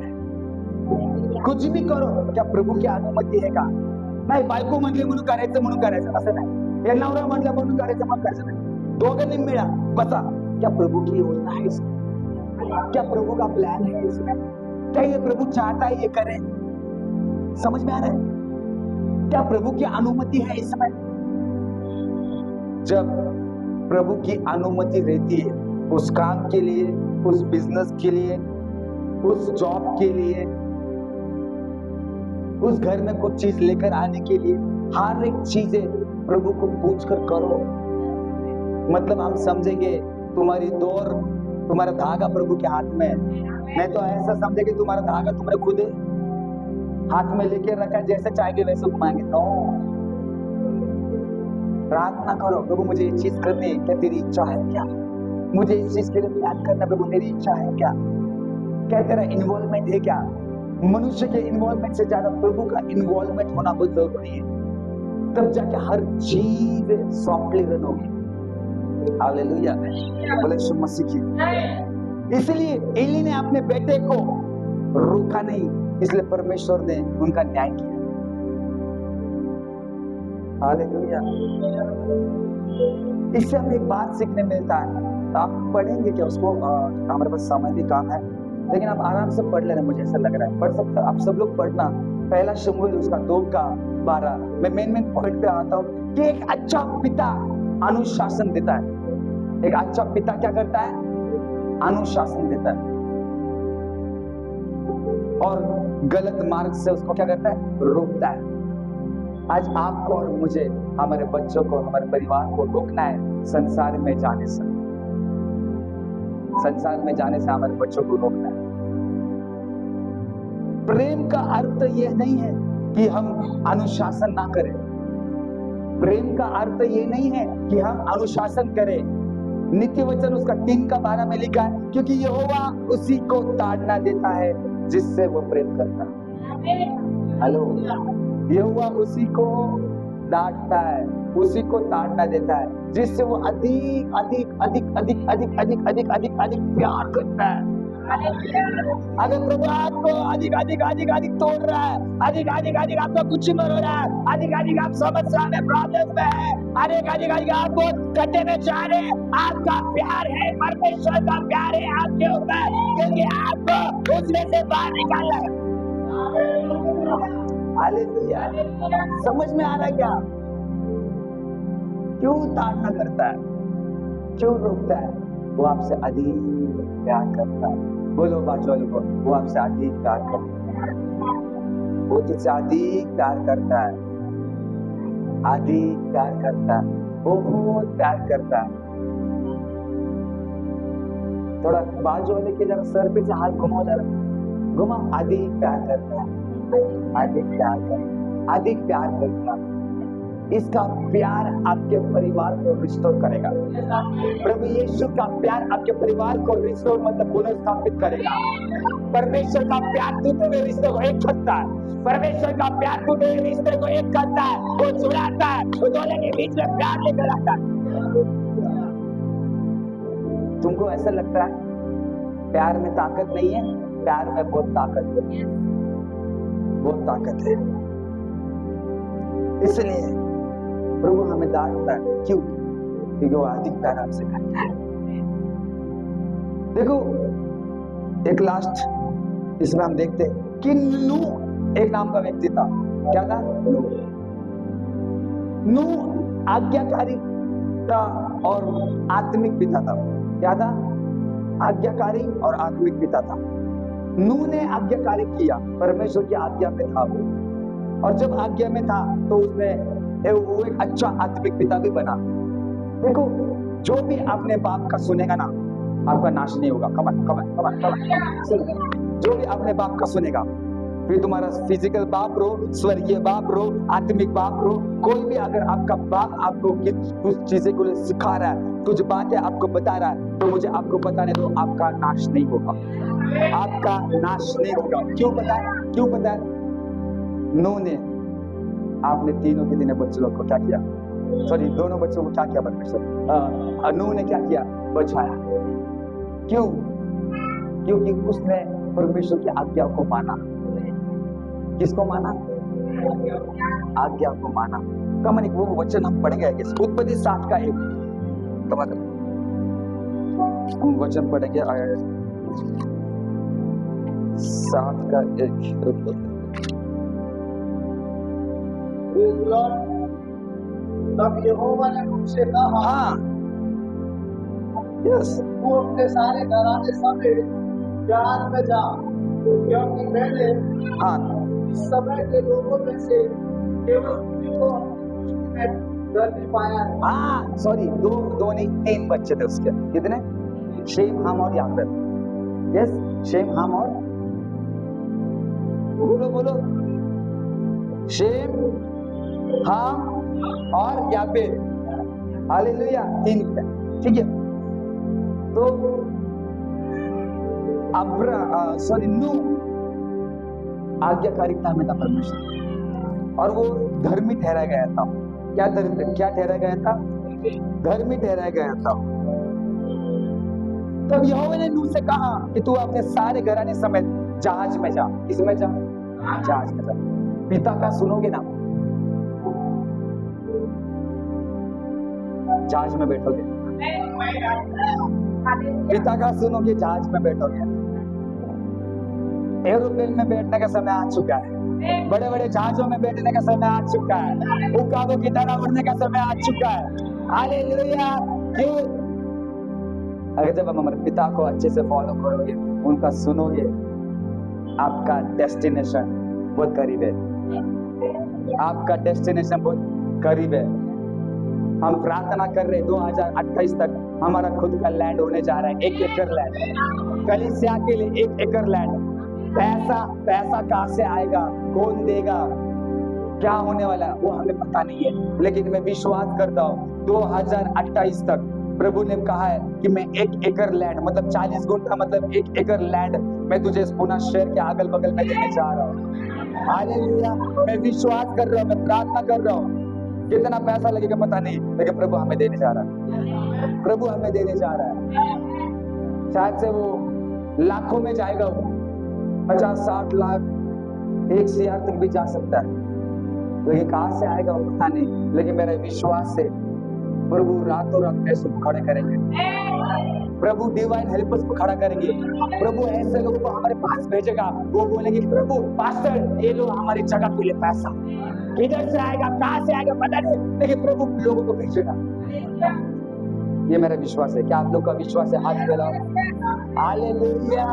कुछ भी करो, क्या प्रभु की अनुमति है का? नाही, बायको म्हटले म्हणून करायचं असं नाही, या नवरा म्हटलं म्हणून करायचं नाही। दोघांनी मिळा बसा, क्या प्रभु की योजना है इसमें? क्या प्रभु का प्लान है इसमें? क्या ये प्रभु चाहता है ये करें? समझ में आ रहा है? क्या प्रभु की अनुमति है इसमें? जब प्रभु की अनुमति रहती है उस काम के लिए, उस बिजनेस के लिए, उस जॉब के लिए, उस घर में कुछ चीज लेकर आने के लिए, हर एक चीजें प्रभु को पूछ कर करो। मतलब हम समझेंगे तुम्हारी दौड़, तुम्हारा धागा प्रभु के हाथ में है। नहीं तो ऐसा समझेंगे तुम्हारा धागा तुम्हारे खुद हाथ में लेके रखा है, जैसे चाहेंगे वैसे घुमाएंगे। तो प्रार्थना करो, प्रभु मुझे ये चीज करनी है, क्या तेरी इच्छा है क्या? मुझे इस चीज के लिए प्लान करना, प्रभु तेरी इच्छा है क्या? क्या तेरा इन्वॉल्वमेंट है क्या? मनुष्य के इन्वॉल्वमेंट से ज्यादा प्रभु का इन्वॉल्वमेंट होना बहुत जरूरी है, तब जाके हर चीज सॉफ्टली रन होगी। हालेलुया, बोले यीशु मसीह की। इसलिए एली ने अपने बेटे को रोका नहीं, इसलिए परमेश्वर ने उनका न्याय किया। हालेलुया। इससे हमें एक बात सीखने मिलता है। तो आप पढ़ेंगे क्या उसको? हमारे पास समय भी कम है, लेकिन आप आराम से पढ़ लेना, मुझे ऐसा लग रहा है। पढ़ सकते आप सब लोग पढ़ना। पहला शमूएल उसका 2:12। मैं मेन पॉइंट पे आता हूँ कि एक अच्छा पिता अनुशासन देता है। एक अच्छा पिता क्या करता है? अनुशासन देता है, और गलत मार्ग से उसको क्या करता है? रोकता है। आज आपको और मुझे, हमारे बच्चों को, हमारे परिवार को रोकना है संसार में जाने से। संसार में जाने से हमारे बच्चों को रोकना है। प्रेम का अर्थ यह नहीं है कि हम अनुशासन ना करें। प्रेम का अर्थ ये नहीं है कि हम अनुशासन करें। नित्य वचन उसका 3:12 में लिखा है, क्योंकि यहोवा उसी को ताड़ना देता है जिससे वो प्रेम करता है। हेलो, यहोवा उसी को डांटता है, उसी को ताड़ना देता है जिससे वो अधिक अधिक अधिक अधिक अधिक अधिक अधिक अधिक अधिक प्यार करता है। अगर प्रभु आपको अधिक अधिक अधिक अधिक तोड़ रहा है, अधिक अधिक अधिक आपका कुछ मर हो रहा है, अधिक अधिक आप समस्या में, प्रॉब्लम में है, अधिक अधिक अधिक आप बहुत खड्डे में जा रहे हैं, आपका प्यार है, परमेश्वर का प्यार है आपके ऊपर, क्योंकि आपको उसमें से बाहर निकालना है। हालेलुया। समझ में आ रहा है क्या? क्यों ताड़ना करता है, क्यों रोकता है? वो आपसे अधिक प्यार करता है। बोलो बाजू वालों को, वो आपसे अधिक प्यार करता है। वो तुझसे अधिक प्यार करता है, अधिक प्यार करता है, बहुत प्यार करता है। थोड़ा बाजू वाले के जरा सर पे से हाथ घुमाओ, जरा घुमाओ। अधिक प्यार करता है, अधिक प्यार करता है, अधिक प्यार करता है। इसका प्यार आपके परिवार को रिस्टोर करेगा। प्रभु यीशु का प्यार आपके परिवार को रिस्टोर मतलब पुनर्स्थापित करेगा। परमेश्वर का प्यार टूटे हुए रिश्ते को एक करता है। परमेश्वर का प्यार टूटे हुए रिश्ते को एक करता है, वो छुड़ाता है, वो दोनों के बीच में प्यार लेकर आता है। तुमको ऐसा लगता है प्यार में ताकत नहीं है? प्यार में बहुत ताकत है, बहुत ताकत है। इसलिए प्रभु हमें डांटता है, क्यों? क्योंकि वो अधिक प्यार आपसे करता है। देखो, एक लास्ट इसमें हम देखते हैं कि नूह एक नाम का व्यक्ति था। क्या था? नूह आज्ञाकारी था और आत्मिक पिता था। क्या था? आज्ञाकारी और आत्मिक पिता था। नूह ने आज्ञाकारी किया, परमेश्वर की आज्ञा में था वो, और जब आज्ञा में था तो उसने वो एक अच्छा आत्मिक पिता भी बना। देखो, जो भी अपने बाप का सुनेगा ना, आपका नाश नहीं होगा। कमन कमन कमन कमन, जो भी अपने बाप का सुनेगा, फिर तुम्हारा फिजिकल बाप रो, स्वर्गीय बाप रो, आत्मिक बाप रो, कोई भी अगर आपका बाप आपको कुछ चीजें को सिखा रहा है, कुछ बातें आपको बता रहा है, तो मुझे आपको बताने दो, आपका नाश नहीं होगा, आपका नाश नहीं होगा। क्यों बताए? क्यों बताए? नूह ने आपने तीनों के तीनों बच्चों को क्या किया? सॉरी, दोनों बच्चों को क्या किया? परमेश्वर नूह ने क्या किया? बचाया। क्यों? क्योंकि उसने परमेश्वर की आज्ञा को माना। किसको माना? आज्ञा को माना। कमन एक वो वचन हम पढ़ेंगे, उत्पत्ति 7:1। कमन हम वचन पढ़ेंगे 7:1। तब यहोवा ने मुझसे कहा, यस, तू अपने सारे घराने समेत जान में जा, क्योंकि मैंने इस समय के लोगों में से केवल तुझको धर्मी पाया है। सॉरी, दो नहीं, 3 बच्चे थे उसके। कितने? शेम, हाम और याफेत। यस, शेम, हाम और, बोलो बोलो, शेम, हाम और याफेत। हालेलुया, 3। ठीक है। तो आज्ञाकारिता में था परमेश्वर, और वो धर्मी ठहराया गया था। क्या ठहराया गया था? धर्मी ठहराया गया था। तब यहोवा ने नूह से कहा कि तू अपने सारे घराने समेत जहाज में जा। इसमें जा, जहाज में जा। पिता का सुनोगे ना, जहाज में बैठोगे। पिता का सुनोगे, जहाज में बैठोगे। एरोप्लेन में बैठने का समय आ चुका है, बड़े बड़े जहाजों में बैठने का समय आ चुका है, उकाबों की तरह उड़ने का समय आ चुका है। हालेलुया। क्यों? अगर जब हम हमारे पिता को अच्छे से फॉलो करोगे, उनका सुनोगे, आपका डेस्टिनेशन बहुत करीब है। आपका डेस्टिनेशन बहुत करीब है। हम प्रार्थना कर रहे 2028 तक हमारा खुद का लैंड होने जा रहा है, 1 एकड़ लैंड। कलीसिया के लिए 1 एकड़ लैंड। पैसा कहां से आएगा, कौन देगा, क्या होने वाला है वो हमें पता नहीं है, लेकिन मैं विश्वास करता हूँ 2028 तक प्रभु ने कहा है कि मैं 1 एकड़ लैंड, मतलब 40 गुंठा, मतलब 1 एकड़ लैंड मैं तुझे इस पुणे शहर के अगल बगल में देने जा रहा हूँ। हालेलुया। मैं विश्वास कर रहा हूँ, मैं प्रार्थना कर रहा हूँ। कितना पैसा लगेगा पता नहीं, लेकिन प्रभु हमें देने जा रहा है। प्रभु हमें देने जा रहा है। शायद से वो लाखों में जाएगा, वो 50-60 लाख 1 CR तक भी जा सकता है, लेकिन कहां से आएगा वो पता नहीं। लेकिन मेरा विश्वास है प्रभु रातों रात पैसों को खड़े करेंगे। प्रभु डिवाइन हेल्पर्स को खड़ा करेंगे। प्रभु ऐसे लोगों को हमारे पास भेजेगा, वो बोलेंगे प्रभु पास्टर ये लो हमारी जगह के लिए पैसा। किधर से आएगा, कहां से आएगा पता नहीं, लेकिन प्रभु लोगों को भेजेगा। ये मेरा विश्वास है। क्या आप लोग का विश्वास है? हाथ फैलाओ। हालेलुया।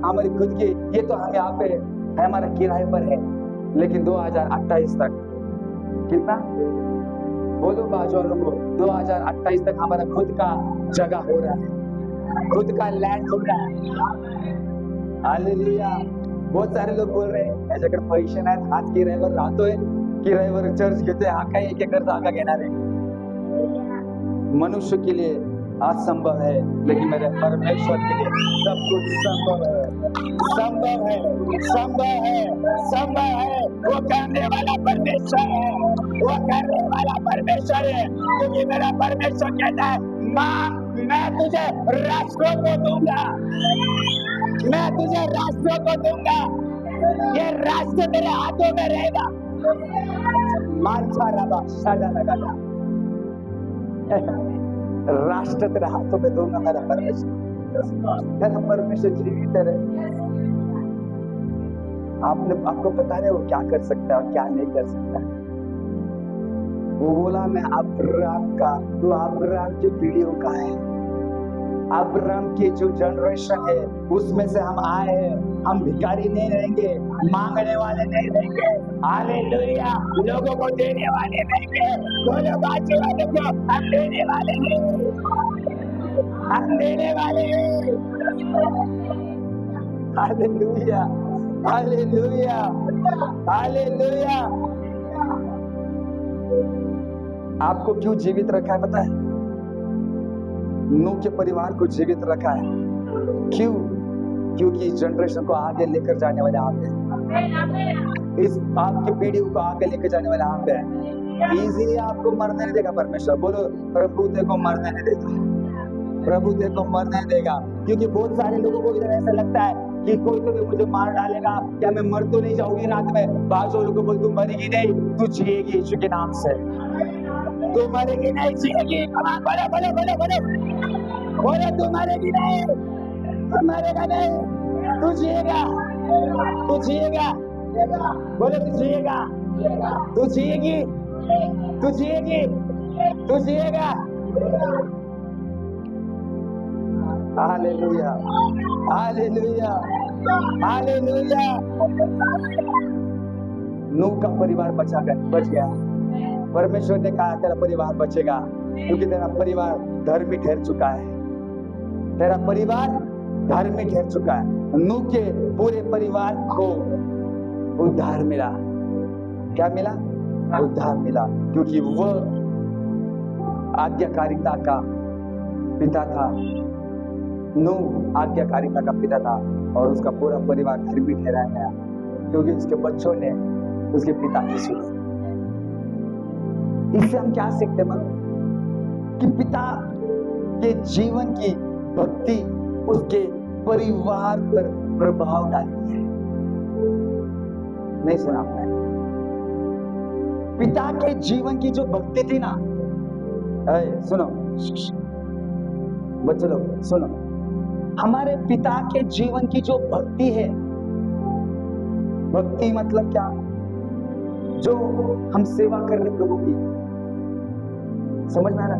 हमारी खुद की, ये तो हम यहाँ पे है, हमारा किराए पर है, लेकिन 2028 तक कितना? बोलो बाजू वालों को, 2028 तक हमारा खुद का जगह हो रहा है, खुद का लैंड हो रहा है। हालेलुया। बहुत सारे लोग बोल रहे हैं ऐसे अगर पैसे नाही हात किरायवर राहतोय, किरायवर चर्च घेतोय, हा काय 1 एकर जागा घेणार आहे? मनुष्य के लिए असंभव है, लेकिन मेरे परमेश्वर के लिए सब कुछ संभव है। संभव है, संभव है, संभव है। वो करने वाला परमेश्वर है, वो करने वाला परमेश्वर है। क्योंकि मेरा परमेश्वर कहता है मां मैं तुझे राष्ट्रों को दूंगा, मैं तुझे राष्ट्रों को दूंगा, ये राष्ट्र मेरे हाथों में रहेगा। मालछा रबा सादा लगा राष्ट्र तेरे हाथों में दूंगा। मेरा परमेश्वर जीवित है। आपको पता है वो क्या कर सकता है और क्या नहीं कर सकता। वो बोला मैं अब्राहम का, तो अब्राहम की पीढ़ियों का है, अब्राहम की जो जनरेशन है उसमें से हम आए हैं। हम भिखारी नहीं रहेंगे, मांगने वाले नहीं रहेंगे। हालेलुया। लोगों को देने वाले रहेंगे। बोलो बाजू वालों को, हम देने वाले हैं, हम देने वाले हैं। Hallelujah, hallelujah, hallelujah. आपको क्यों जीवित रखा है पता है? नूह के परिवार को जीवित रखा है। क्यों? क्योंकि इस जनरेशन को आगे लेकर जाने वाले आप हैं। इस आपकी पीढ़ी को आगे लेकर जाने वाले आप हैं। इजीली आपको मरने नहीं देगा परमेश्वर। बोलो प्रभु तेरे को मरने नहीं देगा, प्रभु तेरे को मरने नहीं देगा। क्योंकि बहुत सारे लोगों को इधर ऐसा लगता है कि कोई तो भी मुझे मार डालेगा, क्या मैं मर तो नहीं जाऊंगी रात में? बाजू लोगों को बोल तू मरेगी नहीं, तू जिएगी यीशु के नाम से। तू मरेगी नहीं, जिएगी। बोलो बोलो बोलो बोलो बोलो, तू मरेगी नहीं, तू मरेगा नहीं, तू जिएगा, तू जिएगा। बोलो तू जिएगा, तू जिएगी, तू जिएगी, तू जिएगा। Hallelujah, hallelujah, hallelujah. नूह का परिवार बच गया। परमेश्वर ने कहा तेरा परिवार बचेगा, क्योंकि तेरा परिवार धर्मी ठहर चुका है। तेरा परिवार धर्मी ठहर चुका है। नूह के पूरे परिवार को उद्धार मिला। क्या मिला? उद्धार मिला, क्योंकि वह आज्ञाकारिता का पिता था। नूह आज्ञाकारिता का पिता था और उसका पूरा परिवार धर्मी ठहराया गया। क्योंकि उसके बच्चों ने उसके पिता की सुनी। इससे हम क्या सीखते हैं कि पिता के जीवन की भक्ति उसके परिवार पर प्रभाव डालती है। नहीं सुना आपने? पिता के जीवन की जो भक्ति थी ना, सुनो बच्चों लोग सुनो, हमारे पिता के जीवन की जो भक्ति है, भक्ति मतलब क्या? जो हम सेवा कर रहे प्रभु की, समझ में आ रहा?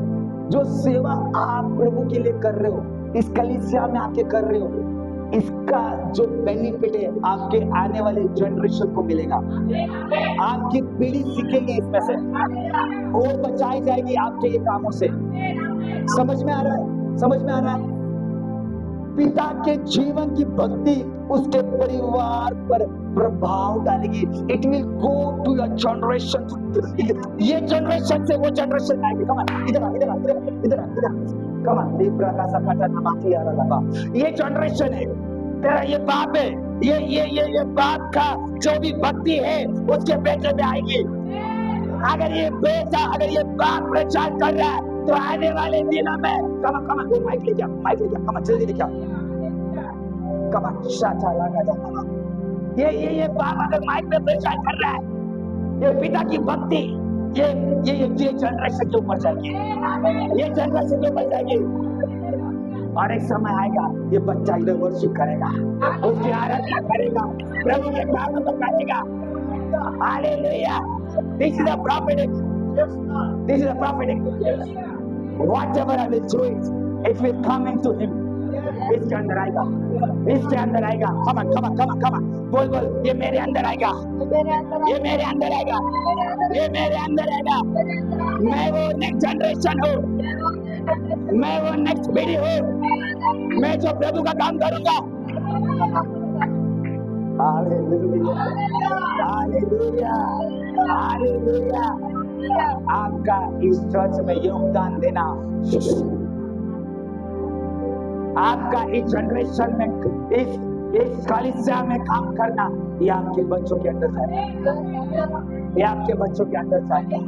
जो सेवा आप प्रभु के लिए कर रहे हो, इस कलीसिया में आके कर रहे हो, इसका जो बेनिफिट है आपके आने वाले जनरेशन को मिलेगा। आपकी पीढ़ी सीखेगी इसमें से, वो बचाई जाएगी आपके ये कामों से। समझ में आ रहा है? समझ में आ रहा है? पिता के जीवन की भक्ति उसके परिवार पर प्रभाव डालेगी। It will go to your generation. ये जनरेशन से वो जनरेशन आएगी। कम ऑन, इधर आ, इधर आ, इधर आ, इधर आ, इधर आ। कम ऑन, लीब्रा का सकाटा नमाती आ रहा है। ये जनरेशन है, तेरा ये बाप है, ये बाप का जो भी भक्ति है उसके बेटे में आएगी। अगर ये बेटा, अगर ये बाप प्रचार कर रहा है तो आने वाले दिनों में कम वो माइक लेके कम जल्दी लेके कम शाचा लगा जा। ये बाप अगर माइक में प्रचार कर रहा है, ये पिता की भक्ति ये जनरेशन के ऊपर जाएगी, ये जनरेशन के ऊपर जाएगी। और एक समय आएगा ये बच्चा इधर वर्शिप करेगा, उसकी आराधना करेगा, प्रभु के नाम को करेगा। Hallelujah. This is a prophetic. This is a prophetic. Whatever I will do it will come into him. इसके अंदर आएगा, इसके अंदर आएगा। come on, बोल, ये मेरे अंदर आएगा, ये मेरे अंदर आएगा, ये मेरे अंदर आएगा। मैं वो नेक्स्ट जनरेशन हूँ, मैं वो नेक्स्ट पीढ़ी हूँ, मैं जो प्रभु का काम करूंगा। Hallelujah, hallelujah, hallelujah. आपका इस चर्च में योगदान देना, आपका इस जनरेशन में इस कलीसिया में काम करना, ये आपके बच्चों के अंदर जाएगा, ये आपके बच्चों के अंदर जाएगा,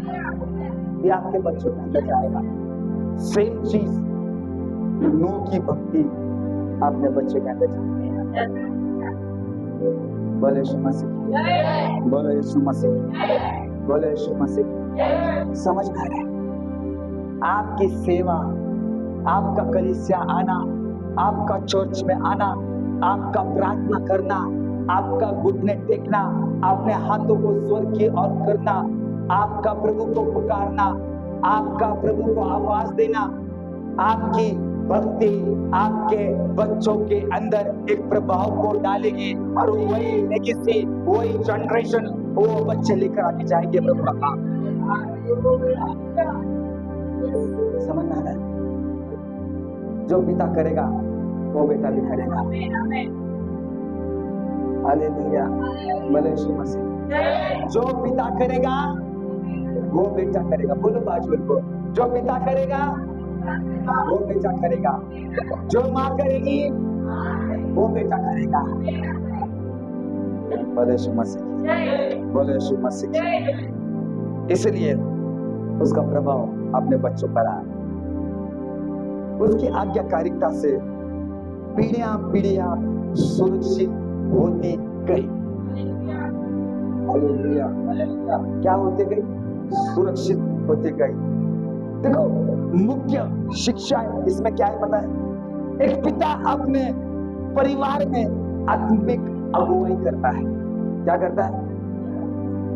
ये आपके बच्चों के अंदर जाएगा। सेम चीज नूह की भक्ति अपने बच्चे के अंदर जाती है। बोले यीशु मसीह, बोले यीशु मसीह, बोले यीशु मसीह। समझ में आ रहा है? आपकी सेवा, आपका कलीसिया आना, आपका चर्च में आना, आपका प्रार्थना करना, आपका घुटने टेकना, अपने हाथों को स्वर्ग की ओर करना, आपका प्रभु को पुकारना, आपका प्रभु को आवाज देना, आपकी भक्ति आपके बच्चों के अंदर एक प्रभाव को डालेगी और वही लेगेसी, वही जनरेशन वो बच्चे लेकर आके जाएंगे प्रभु का काम। समझ आ रहा है? जो पिता करेगा वो बेटा भी करेगा। हालेलुया, बोले यीशु मसीह। जो पिता करेगा वो बेटा करेगा। बोलो बाजू को, जो पिता करेगा वो बेटा करेगा, जो माँ करेगी वो बेटा करेगा। बोले यीशु मसीह, बोले यीशु मसीह। इसलिए उसका प्रभाव अपने बच्चों पर आया। उसकी आज्ञाकारिता से पीढ़ियां सुरक्षित होती गई। हालेलुया, क्या होती गई? सुरक्षित होती गई। देखो, मुख्य शिक्षा इसमें क्या है पता है? एक पिता अपने परिवार में आत्मिक अगुवाई करता है। क्या करता है?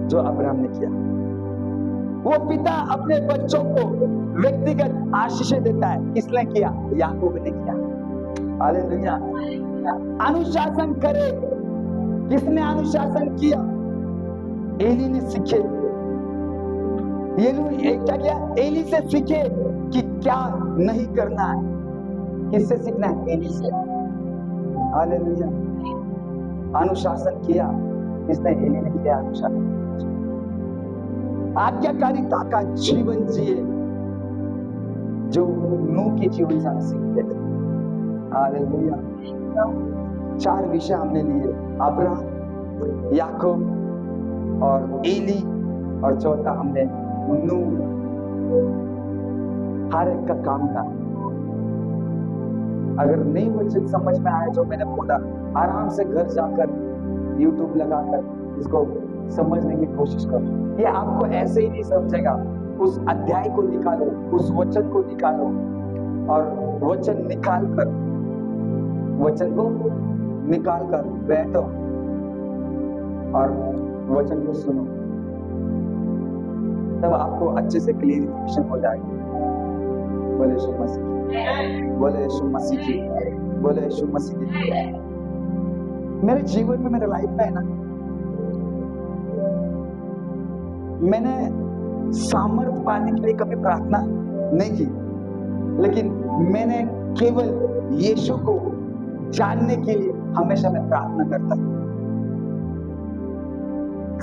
जो अब्राहम ने किया। वो पिता अपने बच्चों को व्यक्तिगत आशीषें देता है। किसने किया? याकूब ने किया। हालेलुया। अनुशासन करे। किसने अनुशासन किया? एली ने सीखे। क्या किया? एली से सीखे कि क्या नहीं करना है। किससे सीखना है? एली से। हालेलुया। अनुशासन किया। किसने? एली ने किया अनुशासन। आज्ञाकारिता का जीवन जिए जो नूह के जीवन से सीखते थे। हालेलुया। 4 विषय हमने लिए। अब्राहम याकूब और एली, और चौथा हमने नूह। हर एक का काम था। अगर नहीं मुझे समझ में आया जो मैंने बोला, आराम से घर जाकर यूट्यूब लगाकर इसको समझने की कोशिश करो। ये आपको ऐसे ही नहीं समझेगा। उस अध्याय को निकालो, उस वचन को निकालो, और वचन निकाल कर बैठो और वचन को सुनो, तब आपको अच्छे से क्लियरिफिकेशन हो जाएगा। बोले यीशु मसीह की, बोले यीशु मसीह की, बोले यीशु मसीह की। मेरे जीवन में, मेरे लाइफ में है ना, मैंने सामर्थ पाने के लिए कभी प्रार्थना नहीं की, लेकिन मैंने केवल यीशु को जानने के लिए हमेशा मैं प्रार्थना करता।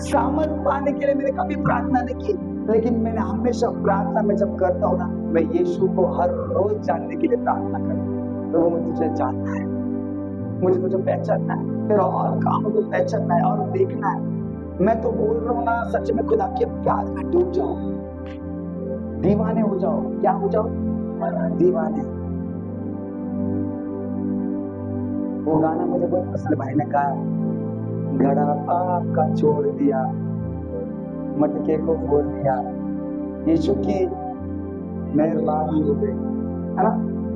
सामर्थ पाने के लिए मैंने कभी प्रार्थना नहीं की, लेकिन मैंने हमेशा प्रार्थना में जब करता हूँ ना, मैं यीशु को हर रोज जानने के लिए प्रार्थना करता हूँ। तो मुझे तुझे जानना है, मुझे तुझे पहचानना है, तेरा और कामों को पहचानना है और देखना है। मैं तो बोल रहा हूँ ना, सच में खुदा के प्यार में डूब जाओ, दीवाने हो जाओ। क्या हो जाओ? दीवाने। वो गाना मुझे बहुत पसंद, भाई ने कहा, घड़ा आपका छोड़ दिया, मटके को फोड़ दिया, यीशु की मेहरबानी हो गई, है ना।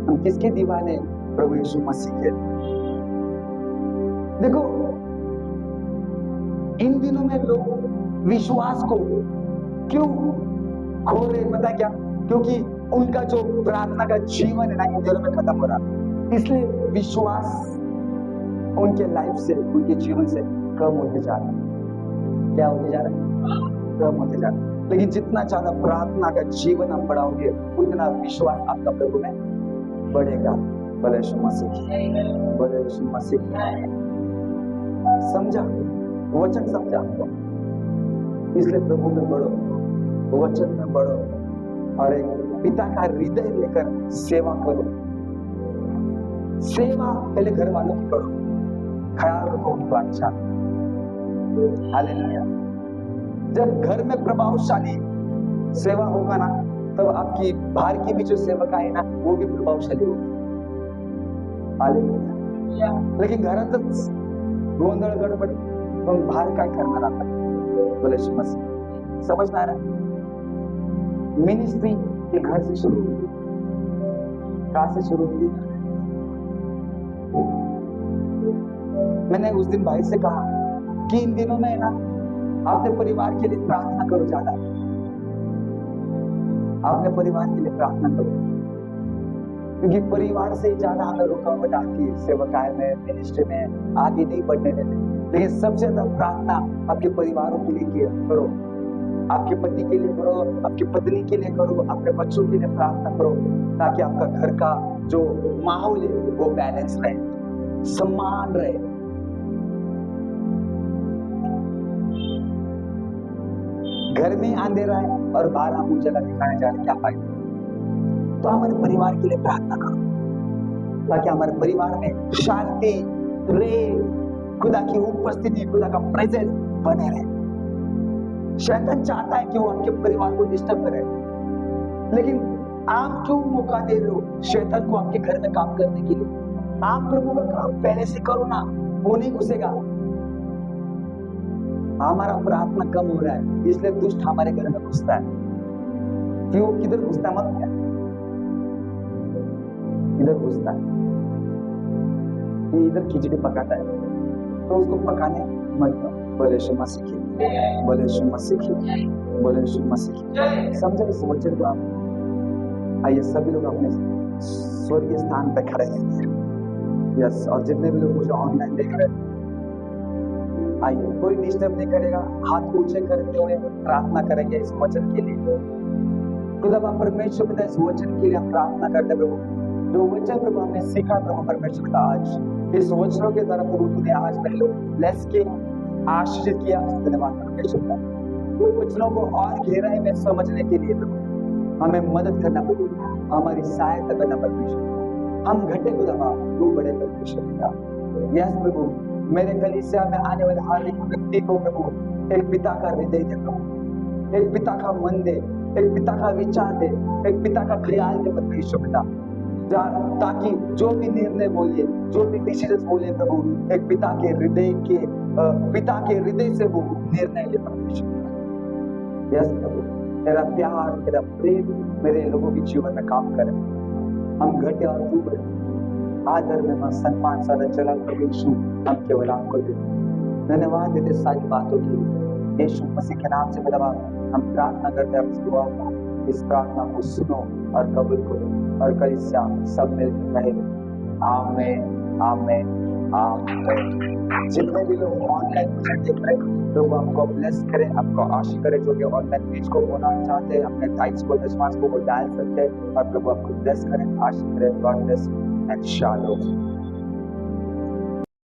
हम किसके दीवाने? प्रभु यीशु मसीह के। देखो, इन दिनों में लोग विश्वास को क्यों खो रहे, पता क्या? क्योंकि उनका जो प्रार्थना का जीवन है ना, इन दिनों में खत्म हो रहा। इसलिए विश्वास उनके लाइफ से, उनके जीवन से कम होते जा रहा है। क्या होते जा रहा है? कम होते जा रहा है। लेकिन जितना ज्यादा प्रार्थना का जीवन आप बढ़ाओगे, उतना विश्वास आपका प्रभु में बढ़ेगा। बोले यीशु मसीह की, बोले यीशु मसीह की। समझा? वचन समझा आपको? इसलिए प्रभु में बढ़ो, वचन में बढ़ो, और एक पिता का हृदय लेकर सेवा करो। सेवा पहले घर वालों की करो, ख्याल रखो उनको अच्छा। हालेलुया। जब घर में प्रभावशाली सेवा होगा ना, तब आपकी बाहर की भी जो सेवका है ना, वो भी प्रभावशाली होगी। हालेलुया। लेकिन घर तक गोंधल गड़बड़, तो बाहर क्या करना रहता है? बोले यीशु मसीह। समझ में आ रहा है? मिनिस्ट्री ये घर से शुरू होती है। कहाँ से शुरू होती है? मैंने उस दिन भाई से कहा कि इन दिनों में ना, अपने परिवार के लिए प्रार्थना करो ज्यादा। अपने परिवार के लिए प्रार्थना करो, क्योंकि परिवार से ज्यादा हमें रुकावट आती है सेवकाई में, मिनिस्ट्री में आगे नहीं बढ़ने देते। लेकिन सबसे ज्यादा प्रार्थना आपके परिवारों के लिए करो, आपके पति के लिए करो, आपकी पत्नी के लिए करो, अपने बच्चों के लिए प्रार्थना करो, ताकि आपका घर का जो माहौल है वो बैलेंस रहे, सम्मान रहे। घर में अंधेरा है और बाहर हम उजाला दिखाने जा रहे, क्या फायदा? तो हमारे परिवार के लिए प्रार्थना करो, ताकि हमारे परिवार में शांति रहे, खुदा की उपस्थिति, खुदा का प्रेजेंस बने रहे। शैतान चाहता है कि वो आपके परिवार को डिस्टर्ब करे, लेकिन आप क्यों मौका दे रहे हो शैतान को आपके घर में काम करने के लिए? आप प्रभु का काम पहले से करो ना, वो नहीं घुसेगा। हमारा प्रार्थना कम हो रहा है, इसलिए दुष्ट हमारे घर में घुसता है। क्यों? किधर घुसता है? मत क्या इधर घुसता है, ये इधर खिचड़ी पकाता है, तो उसको पकाने मत दो। बोले यीशु मसीह की, बोले यीशु मसीह की, बोले यीशु मसीह की। समझे इस वचन को आप? आइए सभी लोग अपने स्वर्गीय स्थान पर खड़े हैं। यस, और जितने भी लोग मुझे ऑनलाइन देख रहे हैं, आइए, कोई डिस्टर्ब नहीं करेगा। हाथ ऊंचे करते हुए प्रार्थना करेंगे इस वचन के लिए। खुदा परमेश्वर पिता, इस वचन के लिए हम प्रार्थना करते प्रभु, जो वचन प्रभु हमने सीखा प्रभु परमेश्वर पिता, आज इस वचनों के द्वारा प्रभु तूने आज पहले ब्लेस किया, आशीषित किया। धन्यवाद परमेश्वर पिता, उन वचनों को और गहराई में समझने के लिए प्रभु हमें मदद करना प्रभु, हमारी सहायता करना परमेश्वर। हम घटे खुदा, तू बड़े परमेश्वर पिता। यस प्रभु, मेरे कलीसिया में आने वाले हर एक व्यक्ति को प्रभु एक पिता का हृदय दे प्रभु, एक पिता का मन दे, एक पिता का विचार दे, एक पिता का ख्याल दे परमेश्वर पिता, ताकि जो भी निर्णय बोलिए, जो भी डिसीजन बोले प्रभु, एक पिता के हृदय से वो निर्णय ले परमेश्वर। यस प्रभु, तेरा प्यार, तेरा प्रेम मेरे लोगों के जीवन में काम करे। हम घटे और तू बढ़े, आदर में सम्मान सारा चला प्रभु यीशु हम केवल आपको देते। धन्यवाद देते सारी बातों के लिए यीशु मसीह के नाम से धन्यवाद। हम प्रार्थना करते हैं इस दुआ को, इस प्रार्थना को सुनो और कबूल करो और कलीसिया सब मिलकर कहे आमीन आमीन आमीन। जितने भी लोग ऑनलाइन देख रहे हैं लोग आपको ब्लेस करें, आपको आशीष करें। जो भी ऑनलाइन पेज को बनाना चाहते हैं अपने टाइप्स को दशमांश को डाल सकते हैं और प्रभु आपको ब्लेस करें, आशीष करें। God bless and shalom.